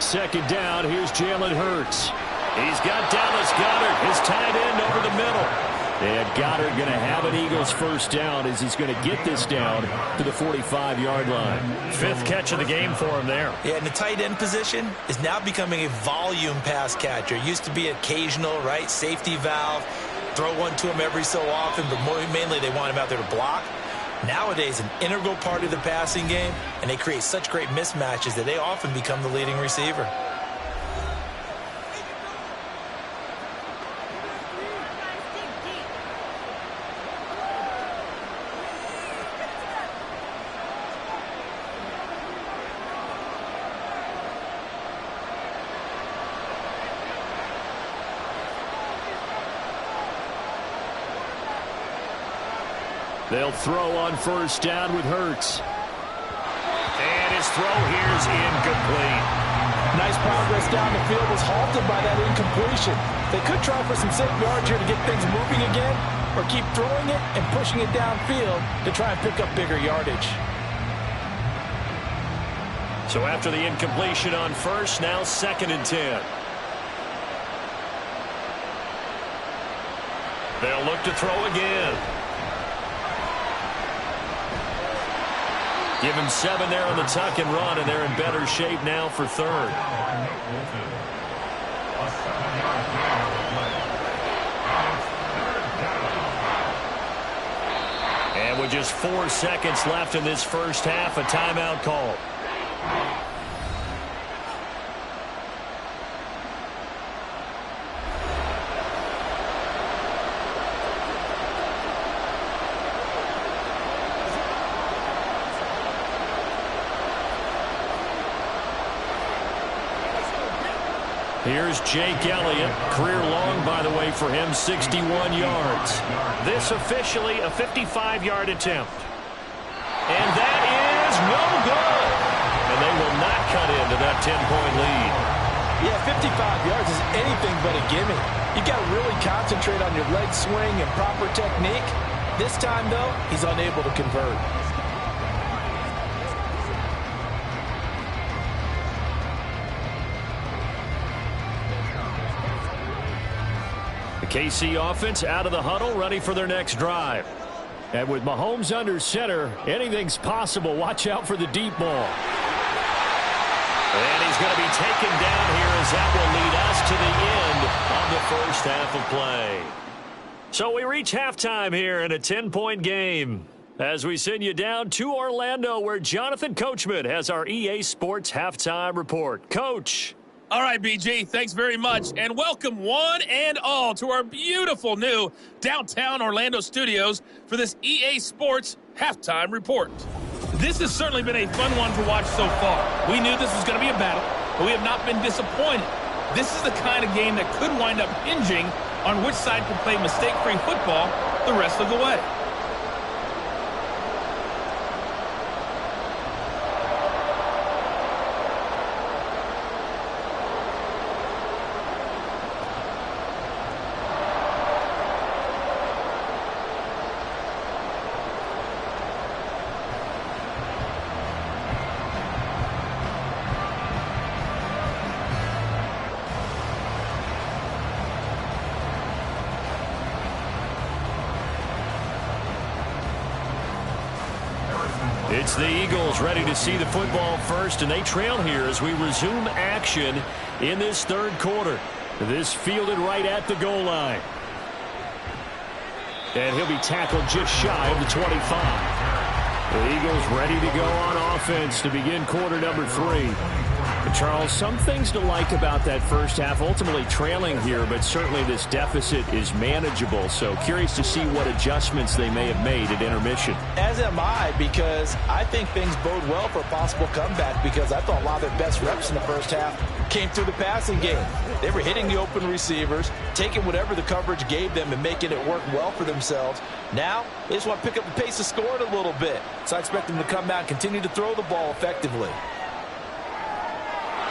Second down, here's Jalen Hurts. He's got Dallas Goedert, his tight end, over the middle. And Goddard going to have an Eagles first down as he's going to get this down to the 45-yard line. 5th catch of the game for him there. Yeah, and the tight end position is now becoming a volume pass catcher. Used to be occasional, right? Safety valve. Throw one to him every so often, but mainly they want him out there to block. Nowadays, an integral part of the passing game, and they create such great mismatches that they often become the leading receiver. They'll throw on first down with Hurts. And his throw here is incomplete. Nice progress down the field was halted by that incompletion. They could try for some safe yards here to get things moving again, or keep throwing it and pushing it downfield to try and pick up bigger yardage. So after the incompletion on first, now 2nd and 10. They'll look to throw again. Give him 7 there on the tuck and run, and they're in better shape now for third. And with just 4 seconds left in this first half, a timeout call. Here's Jake Elliott. Career long, by the way, for him, 61 yards. This officially a 55-yard attempt. And that is no good. And they will not cut into that 10-point lead. Yeah, 55 yards is anything but a gimme. You got to really concentrate on your leg swing and proper technique. This time, though, he's unable to convert. KC offense out of the huddle, ready for their next drive. And with Mahomes under center, anything's possible. Watch out for the deep ball. And he's going to be taken down here as that will lead us to the end of the first half of play. So we reach halftime here in a 10-point game as we send you down to Orlando, where Jonathan Coachman has our EA Sports halftime report. Coach. All right, BG, thanks very much, and welcome one and all to our beautiful new downtown Orlando studios for this EA Sports halftime report. This has certainly been a fun one to watch so far. We knew this was going to be a battle, but we have not been disappointed. This is the kind of game that could wind up hinging on which side can play mistake-free football the rest of the way. It's the Eagles ready to see the football first, and they trail here as we resume action in this third quarter. This fielded right at the goal line. And he'll be tackled just shy of the 25. The Eagles ready to go on offense to begin quarter number 3. Charles, some things to like about that first half, ultimately trailing here, but certainly this deficit is manageable. So curious to see what adjustments they may have made at intermission. As am I, because I think things bode well for a possible comeback, because I thought a lot of their best reps in the first half came through the passing game. They were hitting the open receivers, taking whatever the coverage gave them and making it work well for themselves. Now, they just want to pick up the pace of scoring a little bit. So I expect them to come out and continue to throw the ball effectively.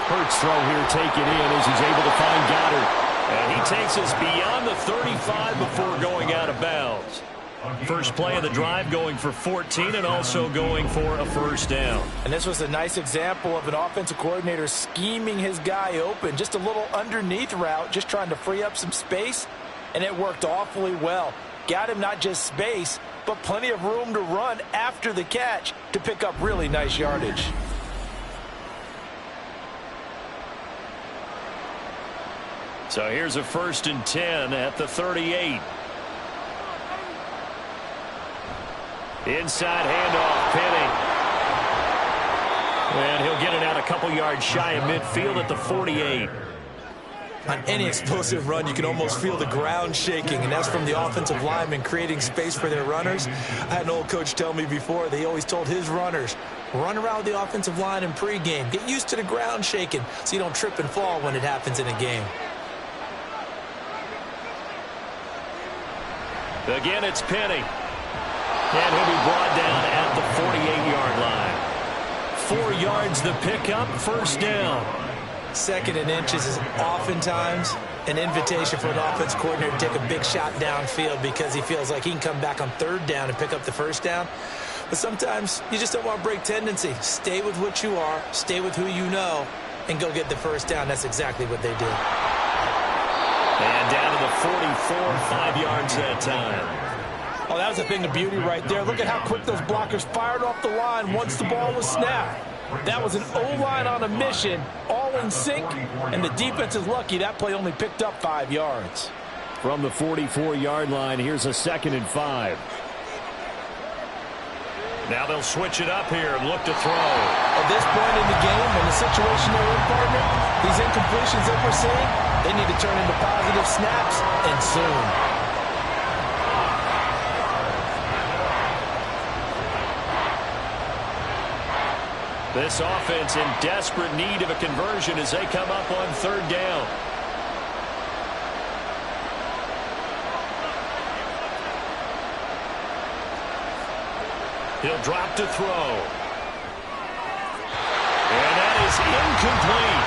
Hurts throw here taken in as he's able to find Goddard. And he takes us beyond the 35 before going out of bounds. First play of the drive going for 14 and also going for a first down. And this was a nice example of an offensive coordinator scheming his guy open. Just a little underneath route, just trying to free up some space, and it worked awfully well. Got him not just space, but plenty of room to run after the catch to pick up really nice yardage. So here's a 1st and 10 at the 38. Inside handoff, Penny. And he'll get it out a couple yards shy of midfield at the 48. On any explosive run, you can almost feel the ground shaking, and that's from the offensive linemen creating space for their runners. I had an old coach tell me before, they always told his runners, run around the offensive line in pregame. Get used to the ground shaking so you don't trip and fall when it happens in a game. Again, it's Penny. And he'll be brought down at the 48-yard line. 4 yards the pickup, first down. 2nd and inches is oftentimes an invitation for an offense coordinator to take a big shot downfield because he feels like he can come back on 3rd down and pick up the first down. But sometimes you just don't want to break tendency. Stay with what you are, stay with who you know, and go get the first down. That's exactly what they did. And down to the 44, 5 yards that time. Oh, that was a thing of beauty right there. Look at how quick those blockers fired off the line once the ball was snapped. That was an O-line on a mission, all in sync, and the defense is lucky that play only picked up 5 yards. From the 44-yard line, here's a 2nd and 5. Now they'll switch it up here and look to throw. At this point in the game, in the situation they're in, partner, these incompletions that we're seeing, they need to turn into positive snaps, and soon. This offense in desperate need of a conversion as they come up on 3rd down. He'll drop to throw. And that is incomplete.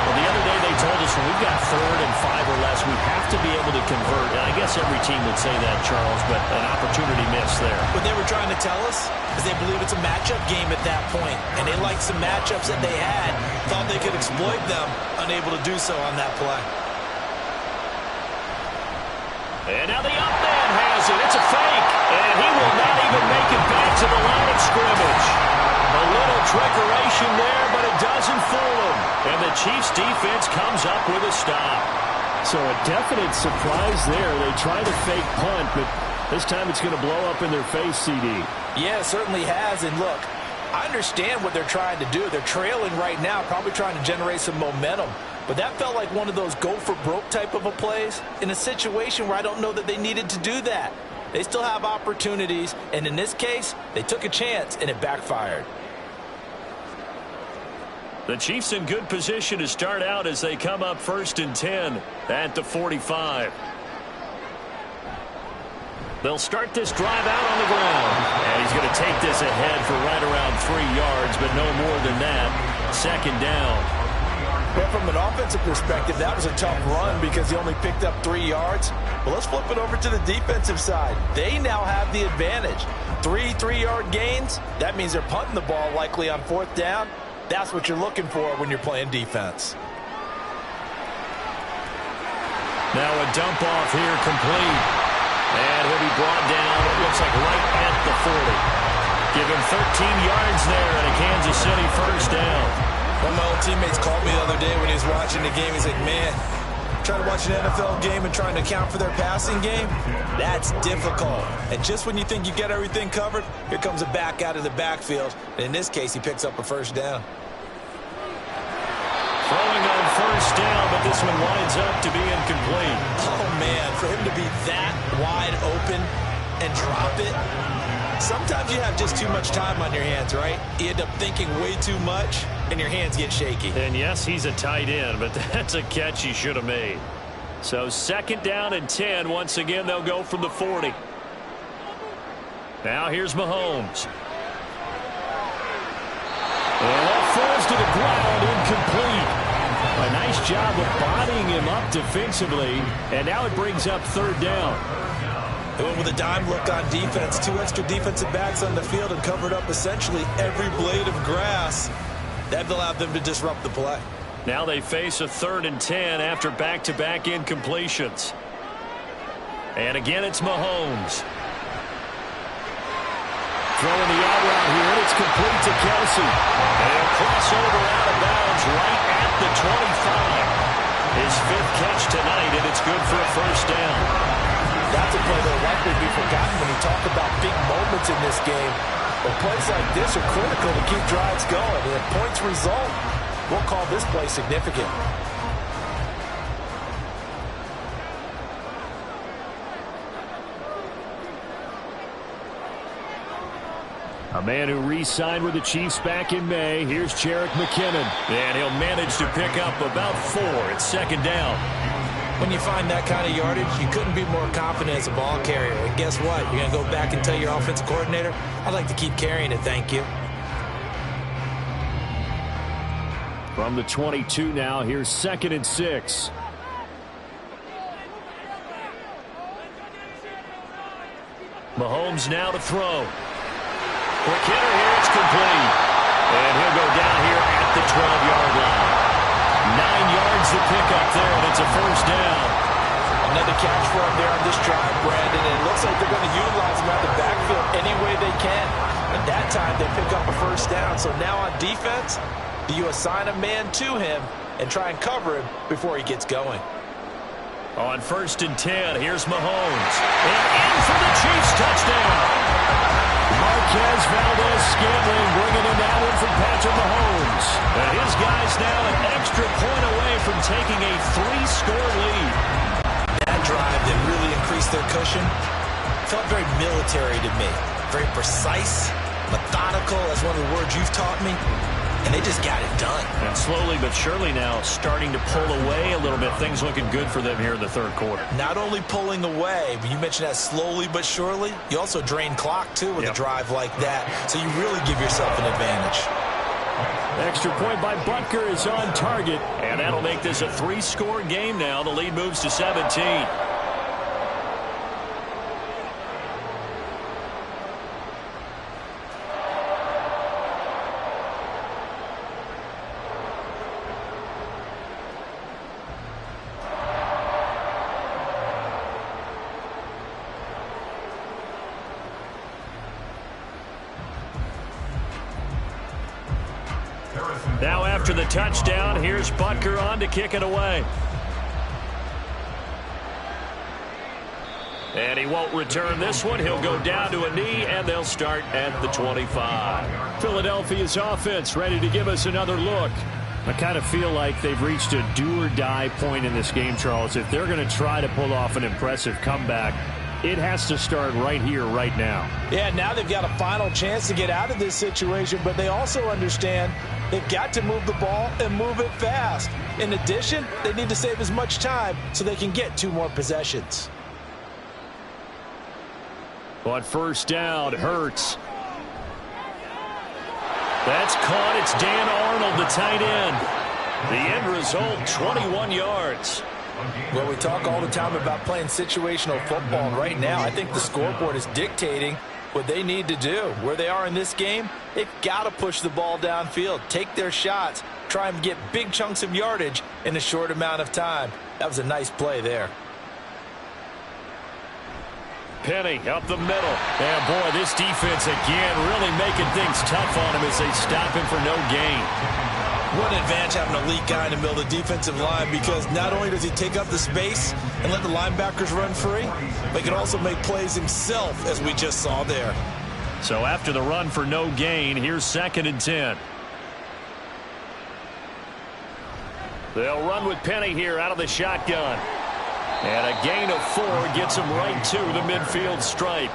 Well, the other day they told us when we've got 3rd and 5 or less, we have to be able to convert. And I guess every team would say that, Charles, but an opportunity missed there. What they were trying to tell us is they believe it's a matchup game at that point, and they liked some matchups that they had, thought they could exploit them, unable to do so on that play. And now the up man has it. It's a fake, and he will not even make it back to the line of scrimmage. A little trickeration there, but it doesn't fool him. And the Chiefs defense comes up with a stop. So a definite surprise there. They try to fake punt, but this time it's going to blow up in their face, CD. Yeah, it certainly has. And look, I understand what they're trying to do. They're trailing right now, probably trying to generate some momentum. But that felt like one of those go-for-broke type of a plays in a situation where I don't know that they needed to do that. They still have opportunities, and in this case, they took a chance, and it backfired. The Chiefs in good position to start out as they come up 1st and 10 at the 45. They'll start this drive out on the ground. And he's going to take this ahead for right around 3 yards, but no more than that. 2nd down. But from an offensive perspective, that was a tough run because he only picked up 3 yards. Well, let's flip it over to the defensive side. They now have the advantage. 3 3-yard gains. That means they're punting the ball likely on 4th down. That's what you're looking for when you're playing defense. Now a dump off here complete. And he'll be brought down, it looks like right at the 40. Give him 13 yards there and a Kansas City first down. One of my old teammates called me the other day when he was watching the game. He's like, man, trying to watch an NFL game and trying to account for their passing game? That's difficult. And just when you think you get everything covered, here comes a back out of the backfield. And in this case, he picks up a first down. Throwing on first down, but this one winds up to be incomplete. Oh, man, for him to be that wide open and drop it. Sometimes you have just too much time on your hands, right? You end up thinking way too much, and your hands get shaky. And yes, he's a tight end, but that's a catch he should have made. So 2nd down and 10. Once again, they'll go from the 40. Now here's Mahomes. And that falls to the ground, incomplete. A nice job of bodying him up defensively, and now it brings up 3rd down. They went with a dime look on defense. 2 extra defensive backs on the field and covered up essentially every blade of grass. That allowed them to disrupt the play. Now they face a 3rd and 10 after back-to-back incompletions. And again, it's Mahomes. Throwing the out route here, and it's complete to Kelsey. And crossover out of bounds right at the 25. His 5th catch tonight, and it's good for a first down. That's a play that will likely be forgotten when you talk about big moments in this game. But plays like this are critical to keep drives going. And if points result, we'll call this play significant. A man who re-signed with the Chiefs back in May. Here's Jerick McKinnon. And he'll manage to pick up about 4. It's 2nd down. When you find that kind of yardage, you couldn't be more confident as a ball carrier. And guess what? You're going to go back and tell your offensive coordinator, I'd like to keep carrying it, thank you. From the 22 now, here's 2nd and 6. Mahomes now to throw. Quick hitter here, it's complete. And he'll go down here at the 12-yard line. 9 yards to pick up there, and it's a first down. Another catch for him there on this drive, Brandon. And it looks like they're going to utilize him out of the backfield any way they can. And that time they pick up a first down. So now on defense, do you assign a man to him and try and cover him before he gets going? On 1st and 10, here's Mahomes. And in for the Chiefs touchdown. Marquez Valdez-Scantling bringing in that one from Patrick Mahomes. And his guys now an extra point away from taking a 3-score lead. That drive that really increased their cushion felt very military to me. Very precise, methodical, that's one of the words you've taught me. And they just got it done. And slowly but surely now starting to pull away a little bit. Things looking good for them here in the 3rd quarter. Not only pulling away, but you mentioned that slowly but surely. You also drain clock, too, with a drive like that. So you really give yourself an advantage. Extra point by Butker is on target. And that'll make this a 3-score game now. The lead moves to 17. Now after the touchdown, here's Butker on to kick it away. And he won't return this one. He'll go down to a knee, and they'll start at the 25. Philadelphia's offense ready to give us another look. I kind of feel like they've reached a do-or-die point in this game, Charles. If they're going to try to pull off an impressive comeback, it has to start right here, right now. Yeah, now they've got a final chance to get out of this situation, but they also understand they've got to move the ball and move it fast. In addition, they need to save as much time so they can get 2 more possessions. On 1st down, Hurts. That's caught. It's Dan Arnold, the tight end. The end result, 21 yards. Well, we talk all the time about playing situational football, and right now I think the scoreboard is dictating what they need to do. Where they are in this game, they've got to push the ball downfield, take their shots, try and get big chunks of yardage in a short amount of time. That was a nice play there. Penny up the middle. And boy, this defense again really making things tough on him as they stop him for no gain. What an advantage having an elite guy in the middle of the defensive line, because not only does he take up the space and let the linebackers run free, but he can also make plays himself, as we just saw there. So after the run for no gain, here's 2nd and 10. They'll run with Penny here out of the shotgun. And a gain of 4 gets him right to the midfield stripe.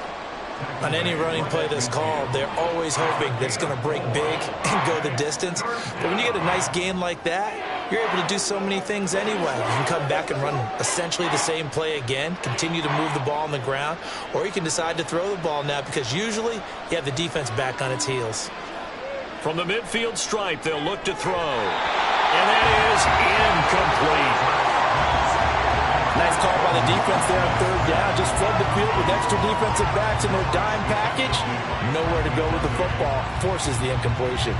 On any running play that's called, they're always hoping that it's going to break big and go the distance. But when you get a nice gain like that, you're able to do so many things anyway. You can come back and run essentially the same play again, continue to move the ball on the ground, or you can decide to throw the ball now, because usually you have the defense back on its heels. From the midfield stripe, they'll look to throw. And that is incomplete. Nice call by the defense there on 3rd down. Just flood the field with extra defensive backs in their dime package. Nowhere to go with the football. Forces the incompletion.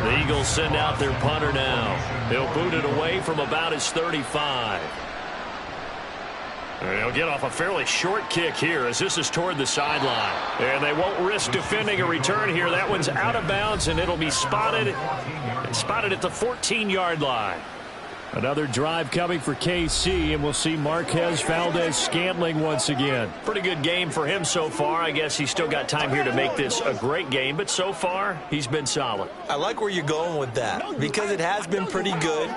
The Eagles send out their punter now. He'll boot it away from about his 35. And he'll get off a fairly short kick here, as this is toward the sideline. And they won't risk defending a return here. That one's out of bounds, and it'll be spotted at the 14-yard line. Another drive coming for KC, and we'll see Marquez Valdez-Scantling once again. Pretty good game for him so far. I guess he's still got time here to make this a great game, but so far, he's been solid. I like where you're going with that, because it has been pretty good,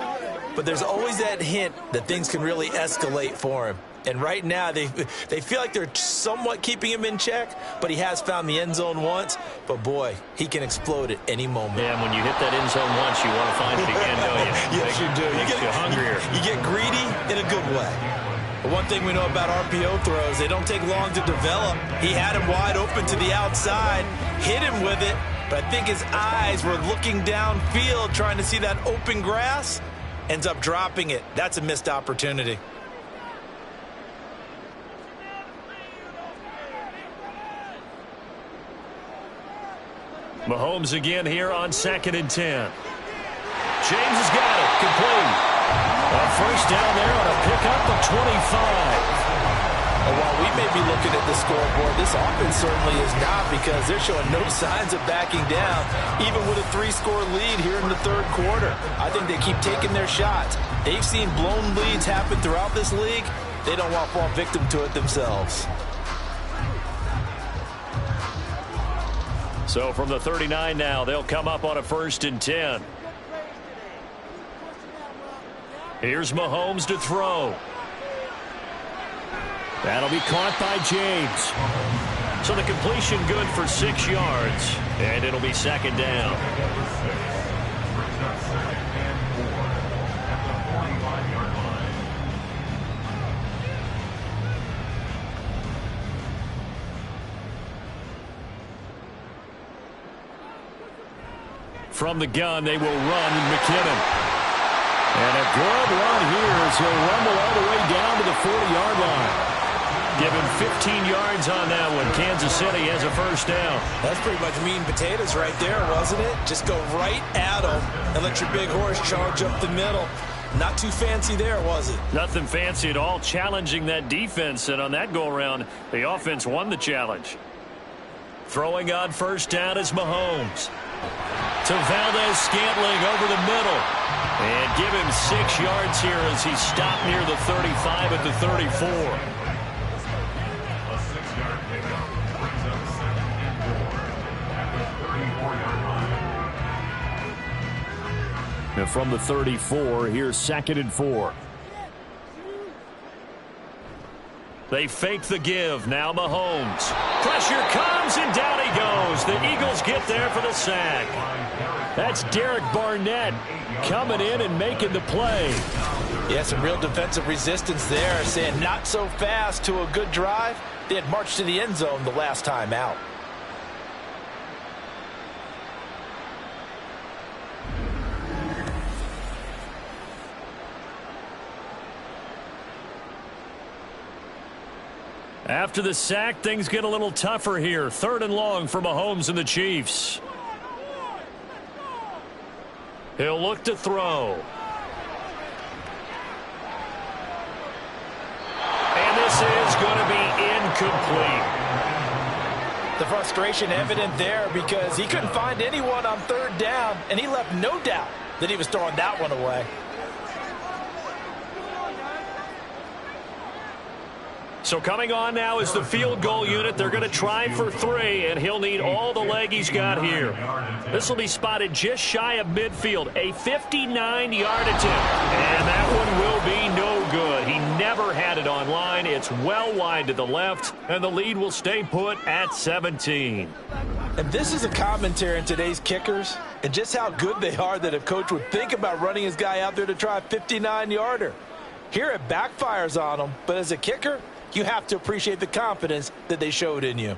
but there's always that hint that things can really escalate for him. And right now, they feel like they're somewhat keeping him in check, but he has found the end zone once. But, boy, he can explode at any moment. Yeah, when you hit that end zone once, you want to find it again, don't you? Yes, you do. You get hungrier. You get greedy in a good way. But one thing we know about RPO throws, they don't take long to develop. He had him wide open to the outside, hit him with it, but I think his eyes were looking downfield, trying to see that open grass, ends up dropping it. That's a missed opportunity. Mahomes again here on 2nd and 10. James has got it. Complete. A first down there on a pickup of 25. While we may be looking at the scoreboard, this offense certainly is not, because they're showing no signs of backing down, even with a 3-score lead here in the 3rd quarter. I think they keep taking their shots. They've seen blown leads happen throughout this league. They don't want to fall victim to it themselves. So from the 39 now, they'll come up on a 1st and 10. Here's Mahomes to throw. That'll be caught by James. So the completion good for 6 yards, and it'll be 2nd down. From the gun, they will run McKinnon. And a good run here as he'll rumble all the way down to the 40-yard line. Give him 15 yards on that one. Kansas City has a first down. That's pretty much meat and potatoes right there, wasn't it? Just go right at him and let your big horse charge up the middle. Not too fancy there, was it? Nothing fancy at all, challenging that defense. And on that go-around, the offense won the challenge. Throwing on first down is Mahomes. To Valdez-Scantling over the middle. And give him 6 yards here as he stopped near the 35 at the 34. A 6-yard pickup brings up 2nd and 4 at the 34-yard line. And from the 34, here's 2nd and 4. They fake the give. Now Mahomes. Pressure comes, and down he goes. The Eagles get there for the sack. That's Derek Barnett coming in and making the play. Yeah, some real defensive resistance there, saying not so fast to a good drive. They had marched to the end zone the last time out. After the sack, things get a little tougher here. 3rd and long for Mahomes and the Chiefs. He'll look to throw. And this is going to be incomplete. The frustration evident there because he couldn't find anyone on third down, and he left no doubt that he was throwing that one away. So coming on now is the field goal unit. They're going to try for 3, and he'll need all the leg he's got here. This will be spotted just shy of midfield, a 59-yard attempt. And that one will be no good. He never had it on line. It's well wide to the left, and the lead will stay put at 17. And this is a commentary in today's kickers and just how good they are that a coach would think about running his guy out there to try a 59-yarder. Here it backfires on him, but as a kicker, you have to appreciate the confidence that they showed in you.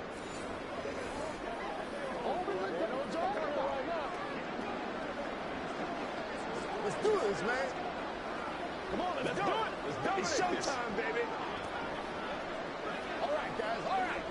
Let's do this, man. Come on, let's do it. It's showtime, baby. All right, guys, all right.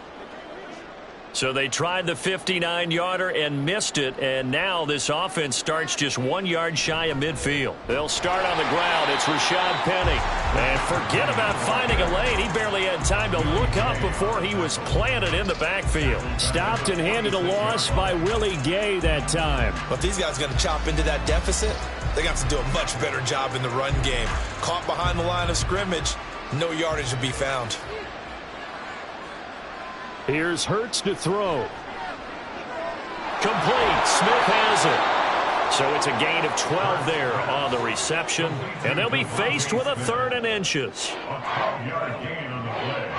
So they tried the 59-yarder and missed it, and now this offense starts just 1 yard shy of midfield. They'll start on the ground. It's Rashad Penny. And forget about finding a lane. He barely had time to look up before he was planted in the backfield. Stopped and handed a loss by Willie Gay that time. But these guys are going to chop into that deficit. They're going to have to do a much better job in the run game. Caught behind the line of scrimmage, no yardage will be found. Here's Hurts to throw. Complete. Smith has it. So it's a gain of 12 there on the reception, and they'll be faced with a 3rd and inches. A 12-yard gain on the play.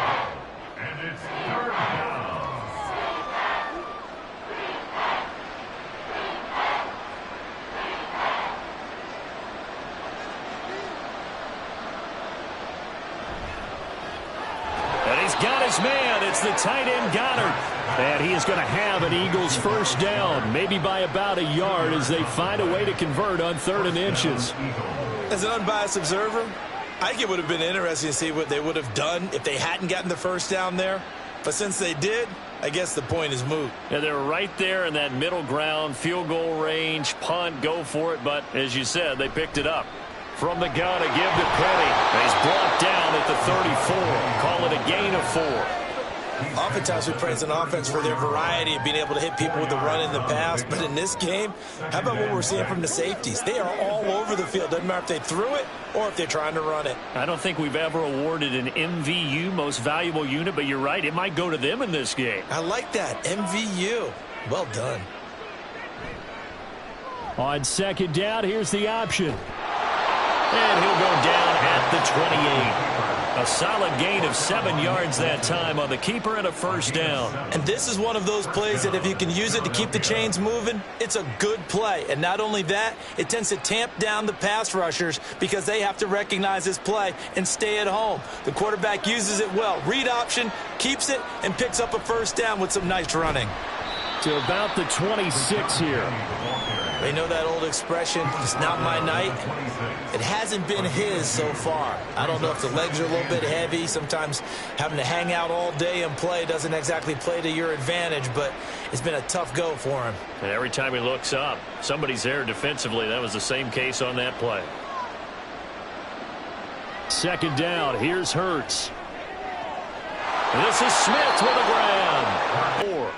And it's 3rd down. And he's got his man. It's the tight end Goddard. And he is going to have an Eagles first down, maybe by about a yard as they find a way to convert on 3rd and inches. As an unbiased observer, I think it would have been interesting to see what they would have done if they hadn't gotten the first down there. But since they did, I guess the point is moot. Yeah, they're right there in that middle ground, field goal range, punt, go for it. But as you said, they picked it up. From the gun, a give to Penny. He's brought down at the 34. Call it a gain of 4. Oftentimes we praise an offense for their variety of being able to hit people with the run in the pass. But in this game, how about what we're seeing from the safeties? They are all over the field. Doesn't matter if they threw it or if they're trying to run it. I don't think we've ever awarded an MVU, most valuable unit, but you're right. It might go to them in this game. I like that. MVU. Well done. On 2nd down, here's the option. And he'll go down at the 28. A solid gain of 7 yards that time on the keeper and a first down. And this is one of those plays that if you can use it to keep the chains moving, it's a good play. And not only that, it tends to tamp down the pass rushers because they have to recognize this play and stay at home. The quarterback uses it well. Read option, keeps it, and picks up a first down with some nice running. To about the 26 here. They know that old expression, it's not my night. It hasn't been his so far. I don't know if the legs are a little bit heavy. Sometimes having to hang out all day and play doesn't exactly play to your advantage, but it's been a tough go for him. And every time he looks up, somebody's there defensively. That was the same case on that play. 2nd down, here's Hurts. This is Smith with a grab. 4.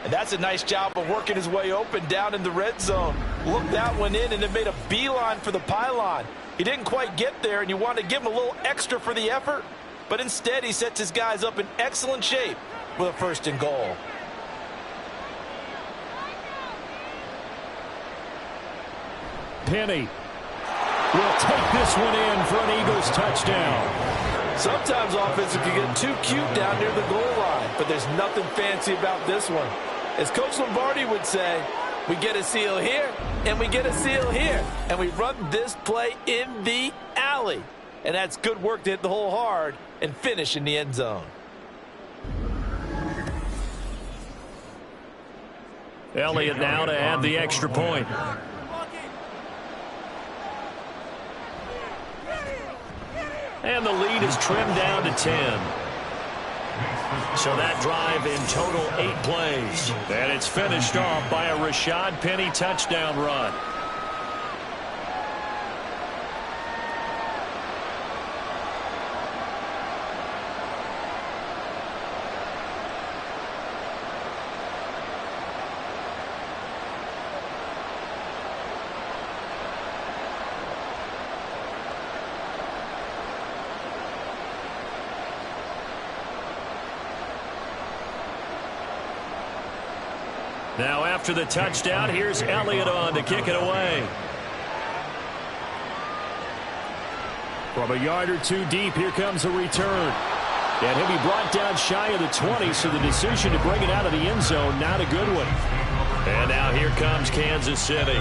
And that's a nice job of working his way open down in the red zone. Looked that one in and it made a beeline for the pylon. He didn't quite get there, and you want to give him a little extra for the effort. But instead, he sets his guys up in excellent shape with a 1st and goal. Penny will take this one in for an Eagles touchdown. Sometimes offensive can get too cute down near the goal line, but there's nothing fancy about this one. As Coach Lombardi would say, we get a seal here, and we get a seal here, and we run this play in the alley. And that's good work to hit the hole hard and finish in the end zone. Elliott now to add the extra point. And the lead is trimmed down to 10. So that drive in total 8 plays. And it's finished off by a Rashad Penny touchdown run. Now after the touchdown, here's Elliott on to kick it away. From a yard or two deep, here comes a return. And he'll be brought down shy of the 20, so the decision to bring it out of the end zone, not a good one. And now here comes Kansas City.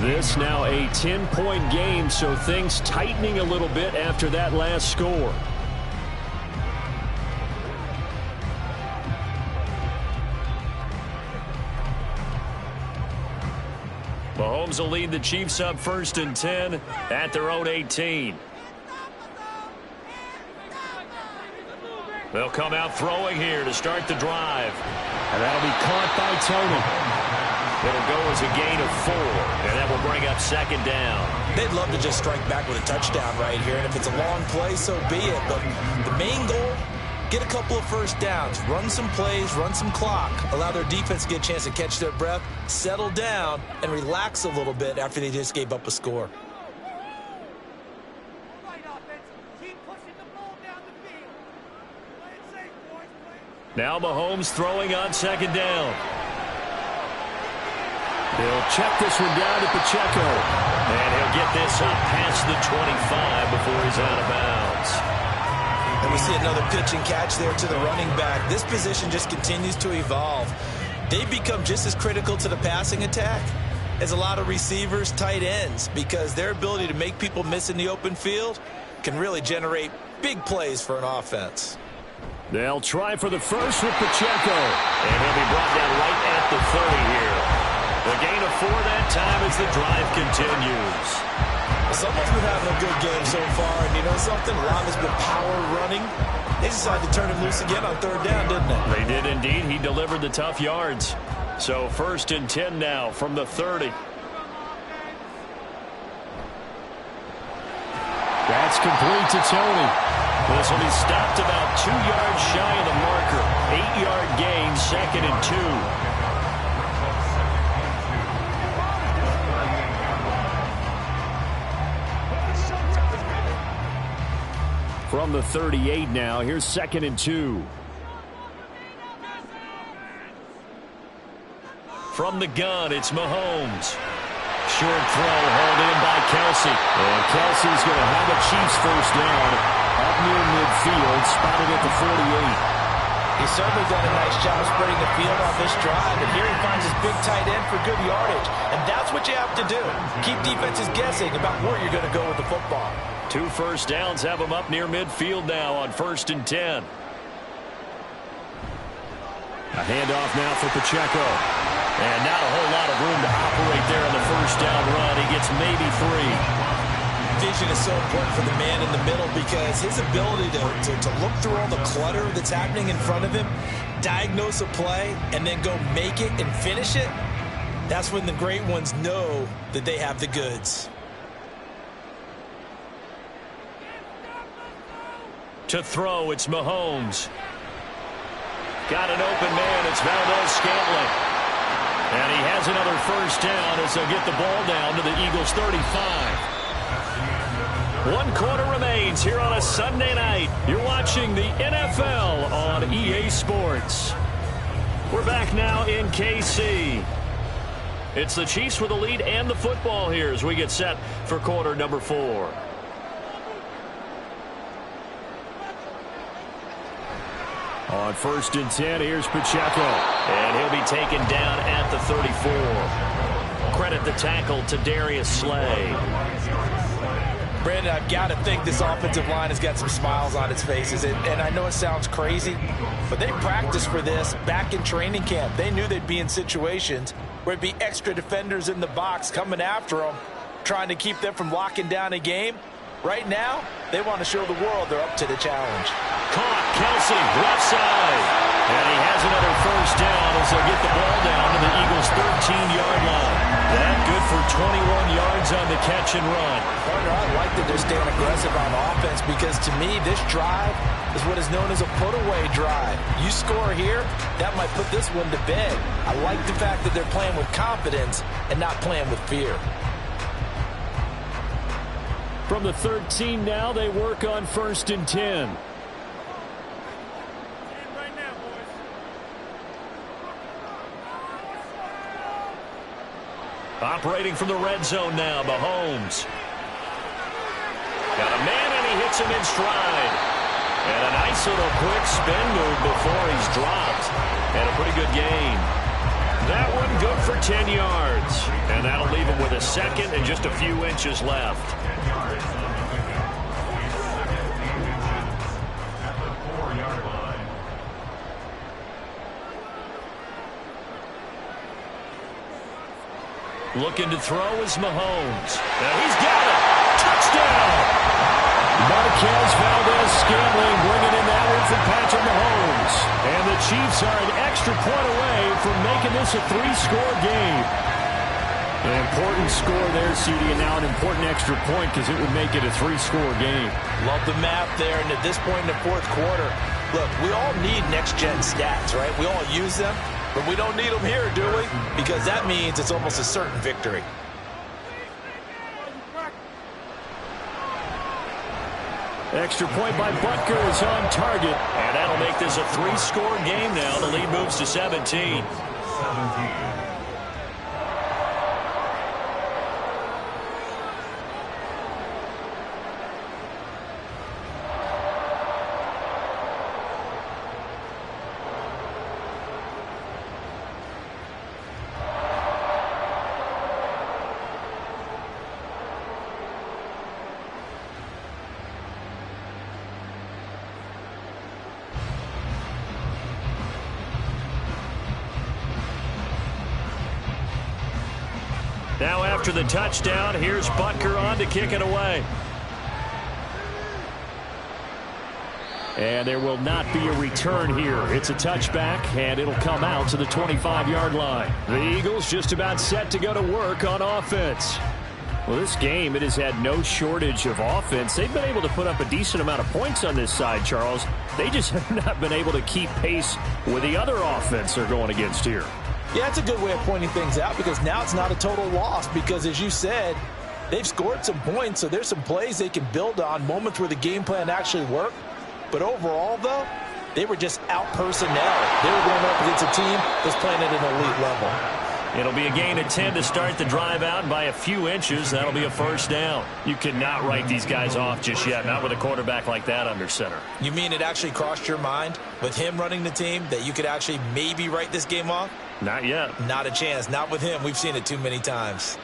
This now a 10-point game, so things tightening a little bit after that last score. Mahomes will lead the Chiefs up 1st and 10 at their own 18. They'll come out throwing here to start the drive. And that'll be caught by Tony. It'll go as a gain of 4, and that will bring up 2nd down. They'd love to just strike back with a touchdown right here, and if it's a long play, so be it. But the main goal, get a couple of first downs, run some plays, run some clock, allow their defense to get a chance to catch their breath, settle down, and relax a little bit after they just gave up a score. Now Mahomes throwing on 2nd down. He'll check this one down to Pacheco. And he'll get this up past the 25 before he's out of bounds. And we see another pitch and catch there to the running back. This position just continues to evolve. They've become just as critical to the passing attack as a lot of receivers, tight ends, because their ability to make people miss in the open field can really generate big plays for an offense. They'll try for the first with Pacheco. And he'll be brought down right at the 30 here. The gain of 4 that time as the drive continues. Someone's been having a good game so far, and you know something? A lot has been power running. They decided to turn him loose again on 3rd down, didn't they? They did indeed. He delivered the tough yards. So 1st and 10 now from the 30. That's complete to Tony. This will be stopped about 2 yards shy of the marker. 8-yard gain, 2nd and 2. From the 38 now, here's 2nd and 2. From the gun, it's Mahomes. Short throw hauled in by Kelsey. And Kelsey's going to have a Chiefs first down up near midfield, spotted at the 48. He's certainly done a nice job spreading the field on this drive, and here he finds his big tight end for good yardage. And that's what you have to do. Keep defenses guessing about where you're going to go with the football. 2 first downs have him up near midfield now on 1st and 10. A handoff now for Pacheco. And not a whole lot of room to operate there on the first down run. He gets maybe 3. Vision is so important for the man in the middle because his ability to look through all the clutter that's happening in front of him, diagnose a play, and then go make it and finish it, that's when the great ones know that they have the goods. To throw, it's Mahomes. Got an open man, it's Valdez-Scantling. And he has another first down as they'll get the ball down to the Eagles' 35. 1 quarter remains here on a Sunday night. You're watching the NFL on EA Sports. We're back now in KC. It's the Chiefs with the lead and the football here as we get set for quarter number 4. On 1st and 10, here's Pacheco. And he'll be taken down at the 34. Credit the tackle to Darius Slay. Brandon, I've got to think this offensive line has got some smiles on its faces. And I know it sounds crazy, but they practiced for this back in training camp. They knew they'd be in situations where it'd be extra defenders in the box coming after them, trying to keep them from locking down a game. Right now, they want to show the world they're up to the challenge. Caught, Kelsey, left side. And he has another first down as they'll get the ball down to the Eagles' 13-yard line. That good for 21 yards on the catch and run. Partner, I like that they're staying aggressive on offense because, to me, this drive is what is known as a put-away drive. You score here, that might put this one to bed. I like the fact that they're playing with confidence and not playing with fear. From the 13 now, they work on 1st and 10. Operating from the red zone now, Mahomes. Got a man, and he hits him in stride. And a nice little quick spin move before he's dropped. And a pretty good gain. That one good for 10 yards. And that'll leave him with a second and just a few inches left. Looking to throw is Mahomes. Now he's got it. Touchdown! Marquez Valdez-Scantling bringing in that one from Patrick Mahomes. And the Chiefs are an extra point away from making this a 3-score game. An important score there, CD, and now an important extra point because it would make it a 3-score game. Love the map there, and at this point in the fourth quarter, look, we all need next-gen stats, right? We all use them, but we don't need them here, do we? Because that means it's almost a certain victory. Extra point by Butker is on target. And that'll make this a 3-score game now. The lead moves to 17. Now after the touchdown, here's Butker on to kick it away. And there will not be a return here. It's a touchback, and it'll come out to the 25-yard line. The Eagles just about set to go to work on offense. Well, this game, it has had no shortage of offense. They've been able to put up a decent amount of points on this side, Charles. They just have not been able to keep pace with the other offense they're going against here. Yeah, that's a good way of pointing things out because now it's not a total loss because, as you said, they've scored some points, so there's some plays they can build on, moments where the game plan actually worked. But overall, though, they were just out-personnel. They were going up against a team that's playing at an elite level. It'll be a gain of 10 to start the drive out, and by a few inches, that'll be a first down. You cannot write these guys off just yet, not with a quarterback like that under center. You mean it actually crossed your mind with him running the team that you could actually maybe write this game off? Not yet. Not a chance. Not with him. We've seen it too many times.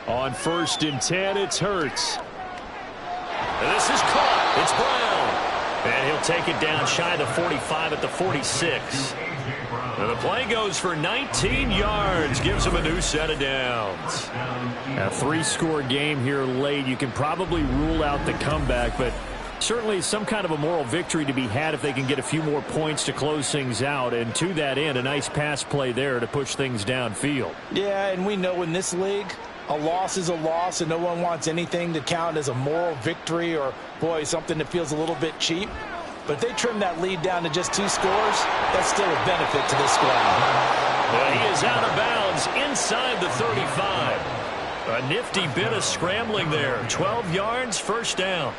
On 1st and 10, it's Hurts. And this is caught. It's Brown. And he'll take it down shy of the 45 at the 46. And the play goes for 19 yards. Gives him a new set of downs. A 3-score game here late. You can probably rule out the comeback, but certainly some kind of a moral victory to be had if they can get a few more points to close things out. And to that end, a nice pass play there to push things downfield. Yeah, and we know in this league, a loss is a loss, and no one wants anything to count as a moral victory or, boy, something that feels a little bit cheap. But if they trim that lead down to just 2 scores, that's still a benefit to this squad. Well, he is out of bounds inside the 35. A nifty bit of scrambling there. 12 yards, first down.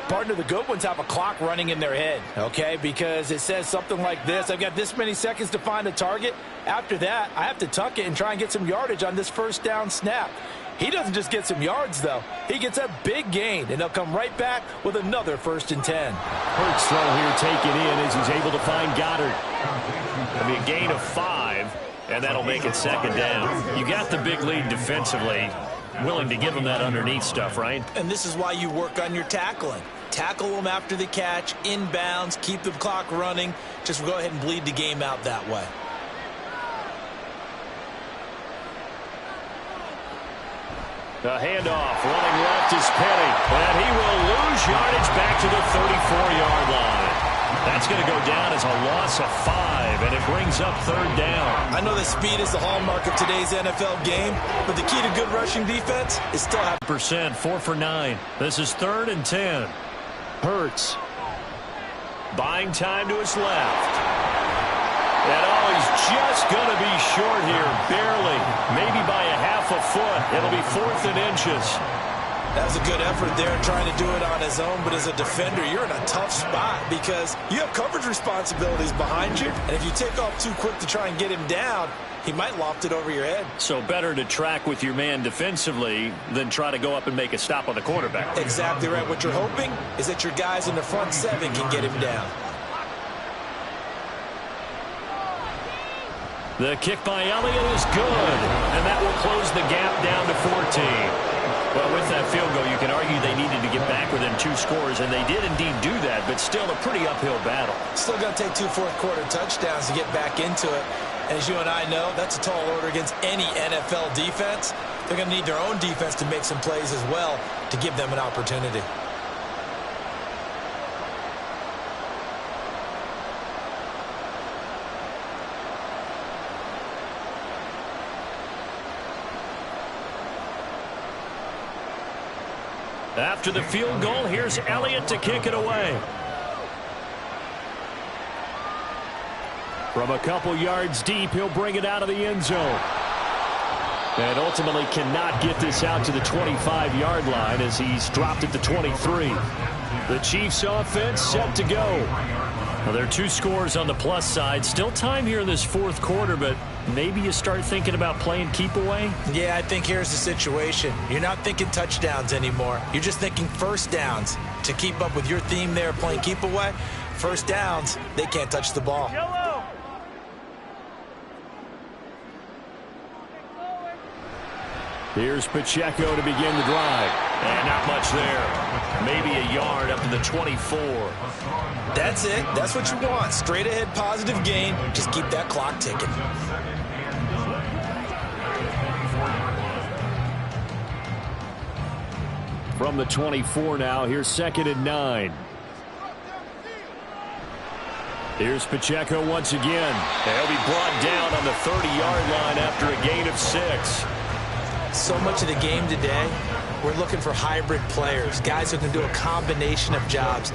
Partner, the good ones have a clock running in their head, okay? Because it says something like this. I've got this many seconds to find a target. After that, I have to tuck it and try and get some yardage on this first down snap. He doesn't just get some yards, though. He gets a big gain, and they'll come right back with another 1st and 10. Hurts throw here taken in as he's able to find Goddard. It'll be a gain of 5, and that'll make it 2nd down. You got the big lead defensively. Willing to give them that underneath stuff, right? And this is why you work on your tackling. Tackle them after the catch, inbounds, keep the clock running. Just go ahead and bleed the game out that way. The handoff, running left is Petty. And he will lose yardage back to the 34-yard line. That's going to go down as a loss of 5, and it brings up 3rd down. I know that speed is the hallmark of today's NFL game, but the key to good rushing defense is still having percent, 4 for 9. This is 3rd and 10. Hurts. Buying time to his left. And he's just going to be short here, barely. Maybe by a half a foot. It'll be 4th and inches. That was a good effort there, trying to do it on his own. But as a defender, you're in a tough spot because you have coverage responsibilities behind you. And if you take off too quick to try and get him down, he might loft it over your head. So better to track with your man defensively than try to go up and make a stop on the quarterback. Exactly right. What you're hoping is that your guys in the front seven can get him down. The kick by Elliott is good, and that will close the gap down to 14. Well, with that field goal, you can argue they needed to get back within 2 scores, and they did indeed do that, but still a pretty uphill battle. Still going to take 2 fourth-quarter touchdowns to get back into it. And as you and I know, that's a tall order against any NFL defense. They're going to need their own defense to make some plays as well to give them an opportunity. After the field goal, here's Elliott to kick it away. From a couple yards deep, he'll bring it out of the end zone. And ultimately cannot get this out to the 25-yard line as he's dropped at the 23. The Chiefs offense set to go. Well, there are 2 scores on the plus side. Still time here in this fourth quarter, but maybe you start thinking about playing keep away? Yeah, I think here's the situation. You're not thinking touchdowns anymore. You're just thinking first downs. To keep up with your theme there, playing keep away, first downs, they can't touch the ball. Here's Pacheco to begin the drive. And not much there. Maybe a yard up to the 24. That's it. That's what you want. Straight ahead positive gain. Just keep that clock ticking. From the 24 now, here's 2nd and 9. Here's Pacheco once again. He'll be brought down on the 30-yard line after a gain of 6. So much of the game today, we're looking for hybrid players, guys who can do a combination of jobs.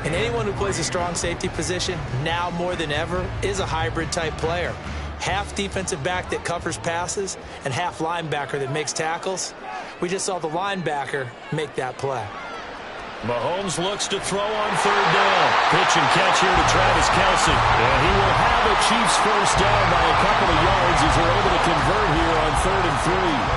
And anyone who plays a strong safety position, now more than ever, is a hybrid type player. Half defensive back that covers passes and half linebacker that makes tackles. We just saw the linebacker make that play. Mahomes looks to throw on 3rd down. Pitch and catch here to Travis Kelce. And he will have a Chiefs first down by a couple of yards as they're able to convert here on 3rd and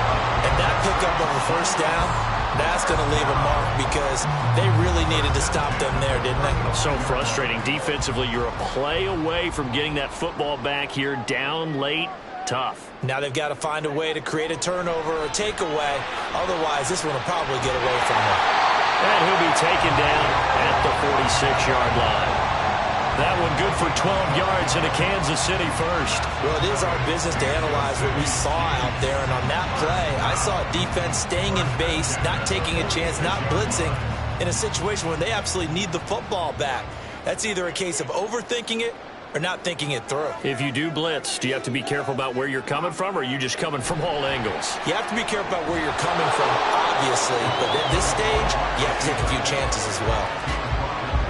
3. And that pickup of a first down, that's going to leave a mark because they really needed to stop them there, didn't they? So frustrating. Defensively, you're a play away from getting that football back here down late. Tough. Now they've got to find a way to create a turnover or takeaway. Otherwise, this one will probably get away from them. And he'll be taken down at the 46-yard line. That one good for 12 yards and a Kansas City first. Well, it is our business to analyze what we saw out there. And on that play, I saw a defense staying in base, not taking a chance, not blitzing in a situation where they absolutely need the football back. That's either a case of overthinking it or not thinking it through. If you do blitz, do you have to be careful about where you're coming from, or are you just coming from all angles? You have to be careful about where you're coming from, obviously. But at this stage, you have to take a few chances as well.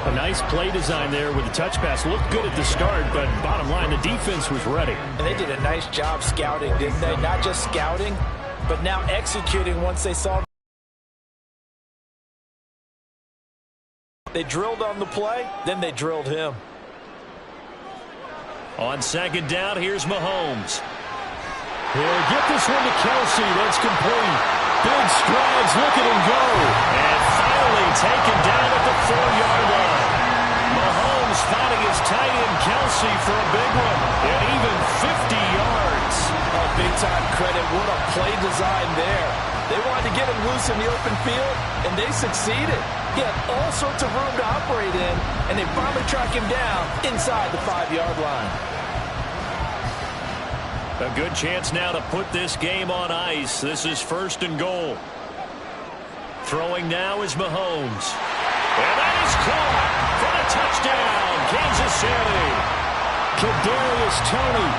A nice play design there with the touch pass. Looked good at the start, but bottom line, the defense was ready. And they did a nice job scouting, didn't they? Not just scouting, but now executing once they saw. They drilled on the play, then they drilled him. On 2nd down, here's Mahomes. He'll get this one to Kelce. That's complete. Big strides. Look at him go. And finally taken down at the 4-yard line. Mahomes finding his tight end Kelce for a big one. And even 50 yards. Oh, big-time credit. What a play design there. They wanted to get him loose in the open field, and they succeeded. He had all sorts of room to operate in, and they finally track him down inside the 5-yard line. A good chance now to put this game on ice. This is 1st and goal. Throwing now is Mahomes. And that is caught for a touchdown, Kansas City. Kadarius Toney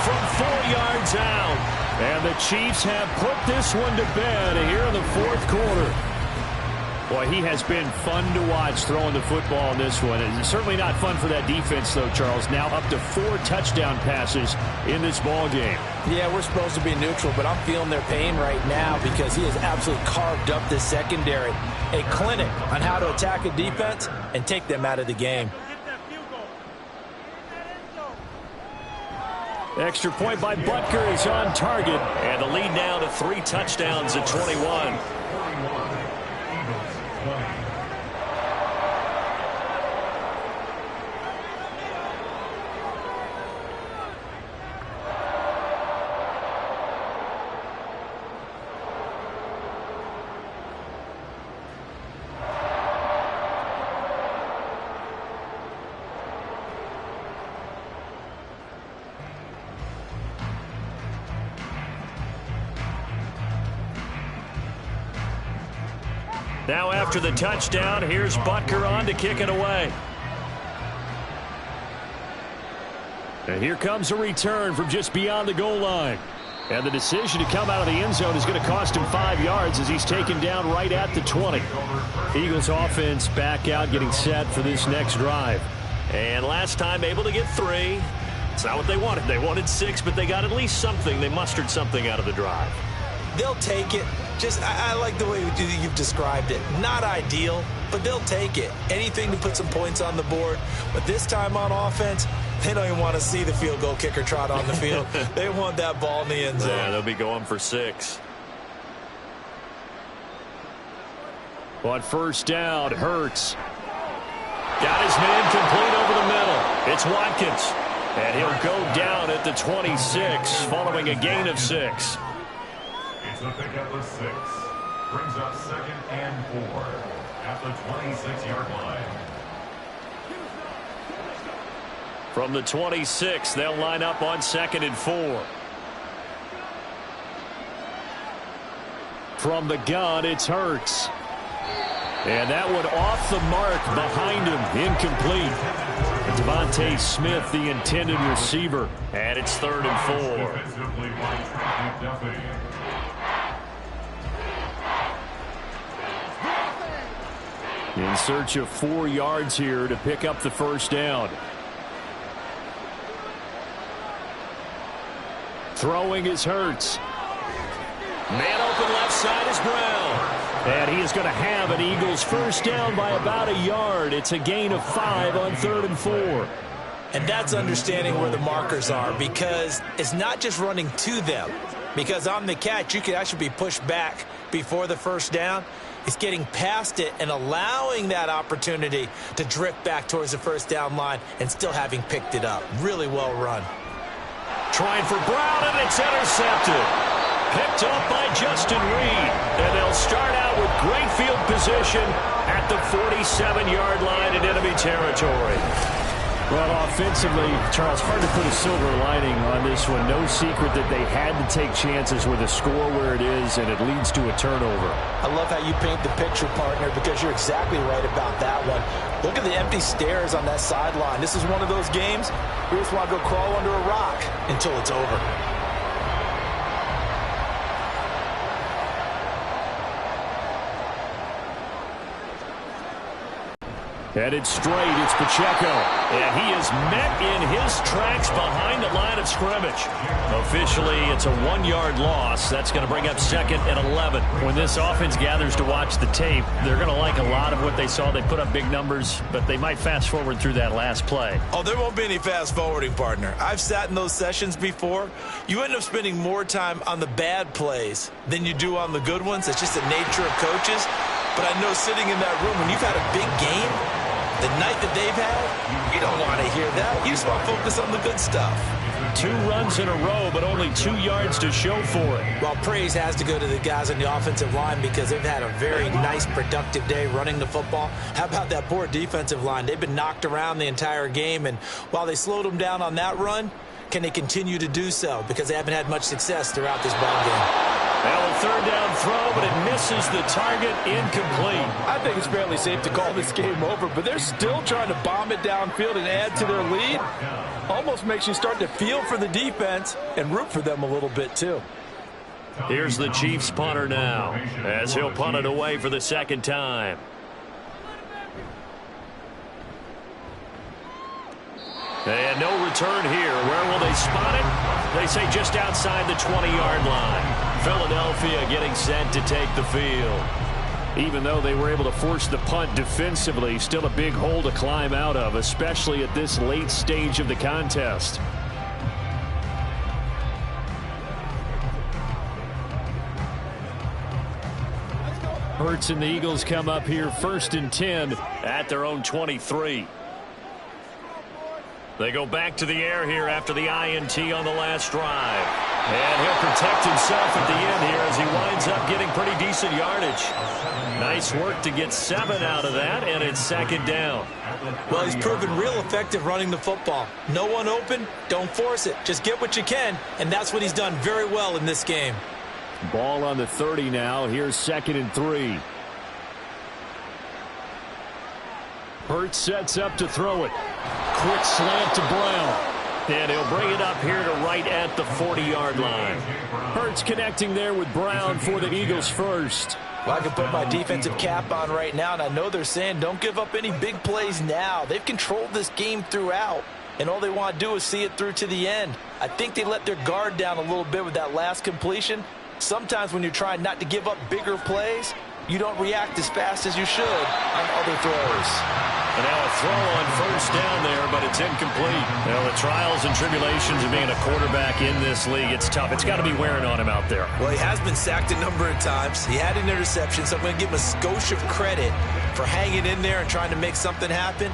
from 4 yards out. And the Chiefs have put this one to bed here in the 4th quarter. Well, he has been fun to watch throwing the football in this one. It's certainly not fun for that defense, though, Charles. Now up to 4 touchdown passes in this ball game. Yeah, we're supposed to be neutral, but I'm feeling their pain right now because he has absolutely carved up this secondary. A clinic on how to attack a defense and take them out of the game. Extra point by Butker is on target. And the lead now to 3 touchdowns at 21. Now after the touchdown, here's Butker on to kick it away. And here comes a return from just beyond the goal line. And the decision to come out of the end zone is going to cost him 5 yards as he's taken down right at the 20. Eagles offense back out, getting set for this next drive. And last time able to get 3. It's not what they wanted. They wanted 6, but they got at least something. They mustered something out of the drive. They'll take it. I like the way you've described it. Not ideal, but they'll take it. Anything to put some points on the board. But this time on offense, they don't even want to see the field goal kicker trot on the field. They want that ball in the end zone. Yeah, they'll be going for 6. On first down, Hurts. Got his man complete over the middle. It's Watkins. And he'll go down at the 26 following a gain of 6. It's a pickup of 6. Brings up 2nd and 4 at the 26-yard line. From the 26, they'll line up on 2nd and 4. From the gun, it's Hurts. And that one off the mark behind him, incomplete. Devontae Smith, the intended receiver. And it's 3rd and 4. Defensively by Trent McDuffie. In search of 4 yards here to pick up the first down. Throwing is Hurts. Man open left side is Brown. And he is going to have an Eagles first down by about 1 yard. It's a gain of 5 on 3rd and 4. And that's understanding where the markers are, because it's not just running to them. Because on the catch, you could actually be pushed back before the first down. It's getting past it and allowing that opportunity to drift back towards the first down line and still having picked it up. Really well run. Trying for Brown, and it's intercepted. Picked up by Justin Reed. And they'll start out with great field position at the 47-yard line in enemy territory. Well, offensively, Charles, hard to put a silver lining on this one. No secret that they had to take chances with a score where it is, and it leads to a turnover. I love how you paint the picture, partner, because you're exactly right about that one. Look at the empty stairs on that sideline. This is one of those games where you just want to go crawl under a rock until it's over. Headed straight, it's Pacheco. And he is met in his tracks behind the line of scrimmage. Officially, it's a 1-yard loss. That's going to bring up 2nd and 11. When this offense gathers to watch the tape, they're going to like a lot of what they saw. They put up big numbers, but they might fast forward through that last play. Oh, there won't be any fast forwarding, partner. I've sat in those sessions before. You end up spending more time on the bad plays than you do on the good ones. It's just the nature of coaches. But I know sitting in that room, when you've had a big game, the night that they've had, you don't want to hear that. You just want to focus on the good stuff. 2 runs in a row, but only 2 yards to show for it. Well, praise has to go to the guys on the offensive line because they've had a very nice, productive day running the football. How about that poor defensive line? They've been knocked around the entire game, and while they slowed them down on that run, can they continue to do so? Because they haven't had much success throughout this ball game. Well, a 3rd down throw, but it misses the target, incomplete. I think it's fairly safe to call this game over, but they're still trying to bomb it downfield and add to their lead. Almost makes you start to feel for the defense and root for them a little bit, too. Here's the Chiefs punter now, as he'll punt it away for the second time. And no return here. Where will they spot it? They say just outside the 20-yard line. Philadelphia getting set to take the field. Even though they were able to force the punt defensively, still a big hole to climb out of, especially at this late stage of the contest. Hurts and the Eagles come up here 1st and 10 at their own 23. They go back to the air here after the INT on the last drive. And he'll protect himself at the end here as he winds up getting pretty decent yardage. Nice work to get 7 out of that, and it's second down. Well, he's proven real effective running the football. No one open, don't force it. Just get what you can, and that's what he's done very well in this game. Ball on the 30 now. Here's 2nd and 3. Hurts sets up to throw it. Quick slant to Brown. And he'll bring it up here to right at the 40-yard line. Hurts connecting there with Brown for the Eagles first. Well, I can put my defensive cap on right now, and I know they're saying don't give up any big plays now. They've controlled this game throughout, and all they want to do is see it through to the end. I think they let their guard down a little bit with that last completion. Sometimes when you're trying not to give up bigger plays, you don't react as fast as you should on other throws. And now a throw on first down there, but it's incomplete. Well, the trials and tribulations of being a quarterback in this league, it's tough. It's got to be wearing on him out there. Well, he has been sacked a number of times. He had an interception, so I'm going to give him a skosh of credit for hanging in there and trying to make something happen,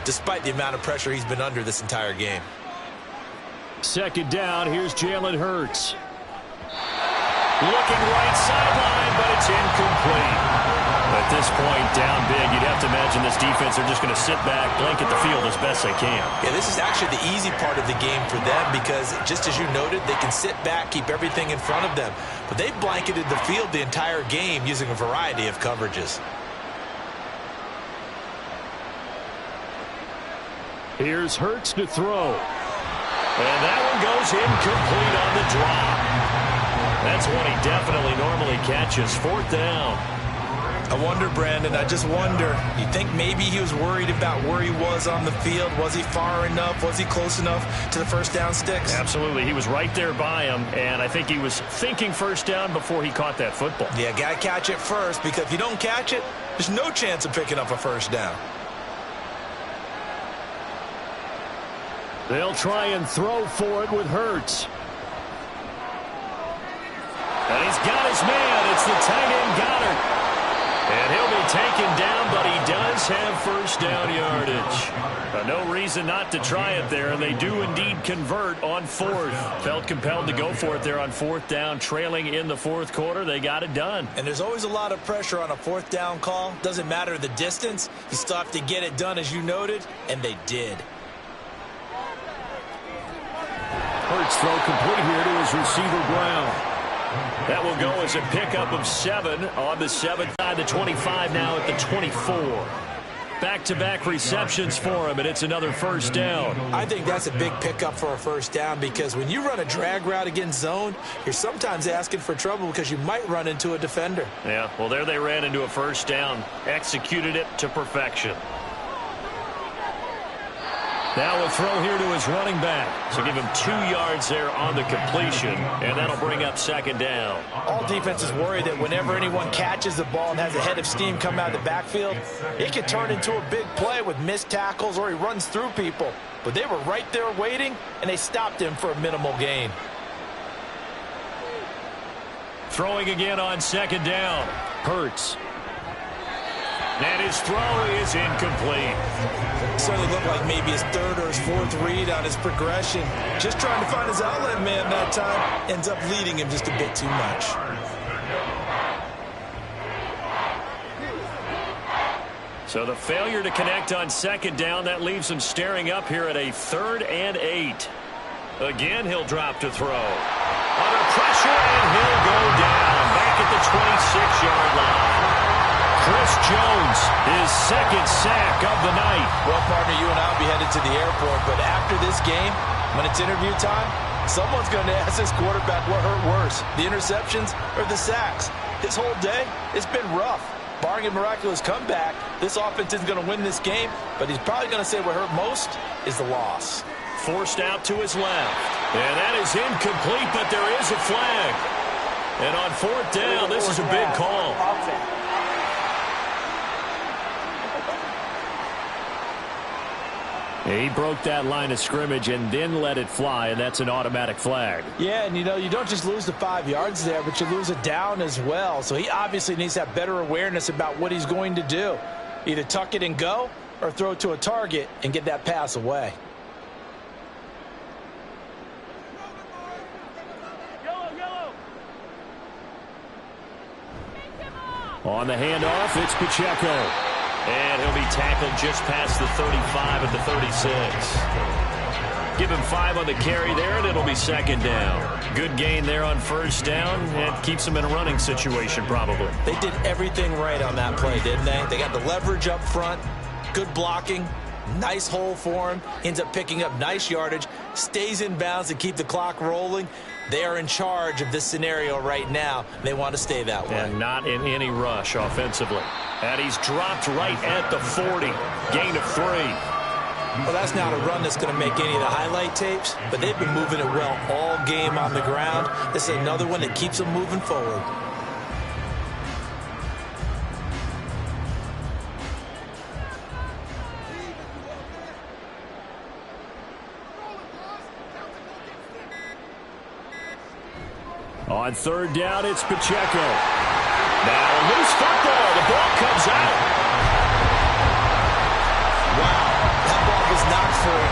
despite the amount of pressure he's been under this entire game. Second down, here's Jalen Hurts. Looking right sideline, but it's incomplete. At this point, down big, you'd have to imagine this defense are just going to sit back, blanket the field as best they can. Yeah, this is actually the easy part of the game for them because, just as you noted, they can sit back, keep everything in front of them. But they've blanketed the field the entire game using a variety of coverages. Here's Hurts to throw. And that one goes incomplete on the drop. That's one he definitely normally catches. 4th down. I wonder, Brandon, I just wonder, you think maybe he was worried about where he was on the field? Was he far enough? Was he close enough to the first down sticks? Absolutely. He was right there by him, and I think he was thinking first down before he caught that football. Yeah, got to catch it first, because if you don't catch it, there's no chance of picking up a first down. They'll try and throw for it with Hurts. And he's got his man. It's the tight end Goddard. And he'll be taken down, but he does have first down yardage. No reason not to try it there, and they do indeed convert on 4th. Felt compelled to go for it there on 4th down, trailing in the 4th quarter. They got it done. And there's always a lot of pressure on a 4th down call. Doesn't matter the distance. You still have to get it done, as you noted, and they did. Hurts throw complete here to his receiver Brown. That will go as a pickup of 7 on the 7th side, the 25 now at the 24. Back-to-back receptions for him, and it's another first down. I think that's a big pickup for a first down because when you run a drag route against zone, you're sometimes asking for trouble because you might run into a defender. Yeah, well, there they ran into a first down, executed it to perfection. Now a throw here to his running back. So give him 2 yards there on the completion, and that'll bring up second down. All defenses worry that whenever anyone catches the ball and has a head of steam come out of the backfield, it could turn into a big play with missed tackles or he runs through people. But they were right there waiting, and they stopped him for a minimal gain. Throwing again on second down. Hurts. And his throw is incomplete. Certainly looked like maybe his 3rd or his 4th read on his progression. Just trying to find his outlet man that time. Ends up leading him just a bit too much. So the failure to connect on second down, that leaves him staring up here at a 3rd and 8. Again, he'll drop to throw. Under pressure, and he'll go down. Back at the 26-yard line. Chris Jones, his 2nd sack of the night. Well, partner, you and I will be headed to the airport, but after this game, when it's interview time, Someone's going to ask this quarterback what hurt worse, the interceptions or the sacks. His whole day, it's been rough. Barring a miraculous comeback, this offense isn't going to win this game, but he's probably going to say what hurt most is the loss. Forced out to his left. And that is incomplete, but there is a flag. And on fourth down, this is a big call. He broke that line of scrimmage and then let it fly, and that's an automatic flag. Yeah, and you don't just lose the 5 yards there, but you lose a down as well. So he obviously needs to have better awareness about what he's going to do. Either tuck it and go or throw it to a target and get that pass away. On the handoff, it's Pacheco. And he'll be tackled just past the 35 at the 36. Give him 5 on the carry there, and it'll be second down. Good gain there on first down, and keeps him in a running situation probably. They did everything right on that play, didn't they? They got the leverage up front, good blocking, nice hole for him, ends up picking up nice yardage, stays in bounds to keep the clock rolling. They are in charge of this scenario right now. They want to stay that way. And not in any rush offensively. And he's dropped right at the 40. Gain of 3. Well, that's not a run that's going to make any of the highlight tapes, but they've been moving it well all game on the ground. This is another one that keeps them moving forward. On third down, it's Pacheco. Now a loose football. The ball comes out. Wow, that ball was not free,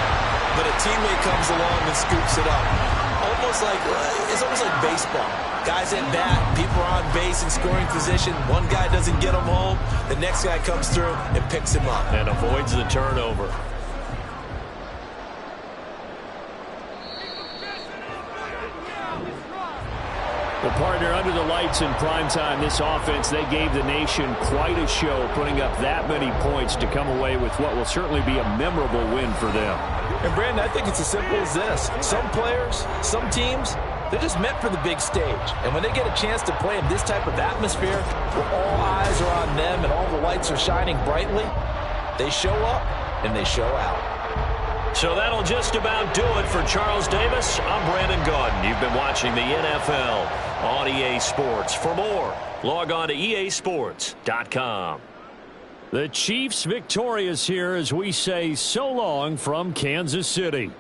but a teammate comes along and scoops it up. It's almost like baseball. Guys at bat, people are on base in scoring position. One guy doesn't get him home. The next guy comes through and picks him up. And avoids the turnover. Well, partner, under the lights in primetime, this offense, they gave the nation quite a show, putting up that many points to come away with what will certainly be a memorable win for them. And, Brandon, I think it's as simple as this. Some players, some teams, they're just meant for the big stage. And when they get a chance to play in this type of atmosphere, where all eyes are on them and all the lights are shining brightly, they show up and they show out. So that'll just about do it for Charles Davis. I'm Brandon Gaudin. You've been watching the NFL on EA Sports. For more, log on to easports.com. The Chiefs victorious here as we say so long from Kansas City.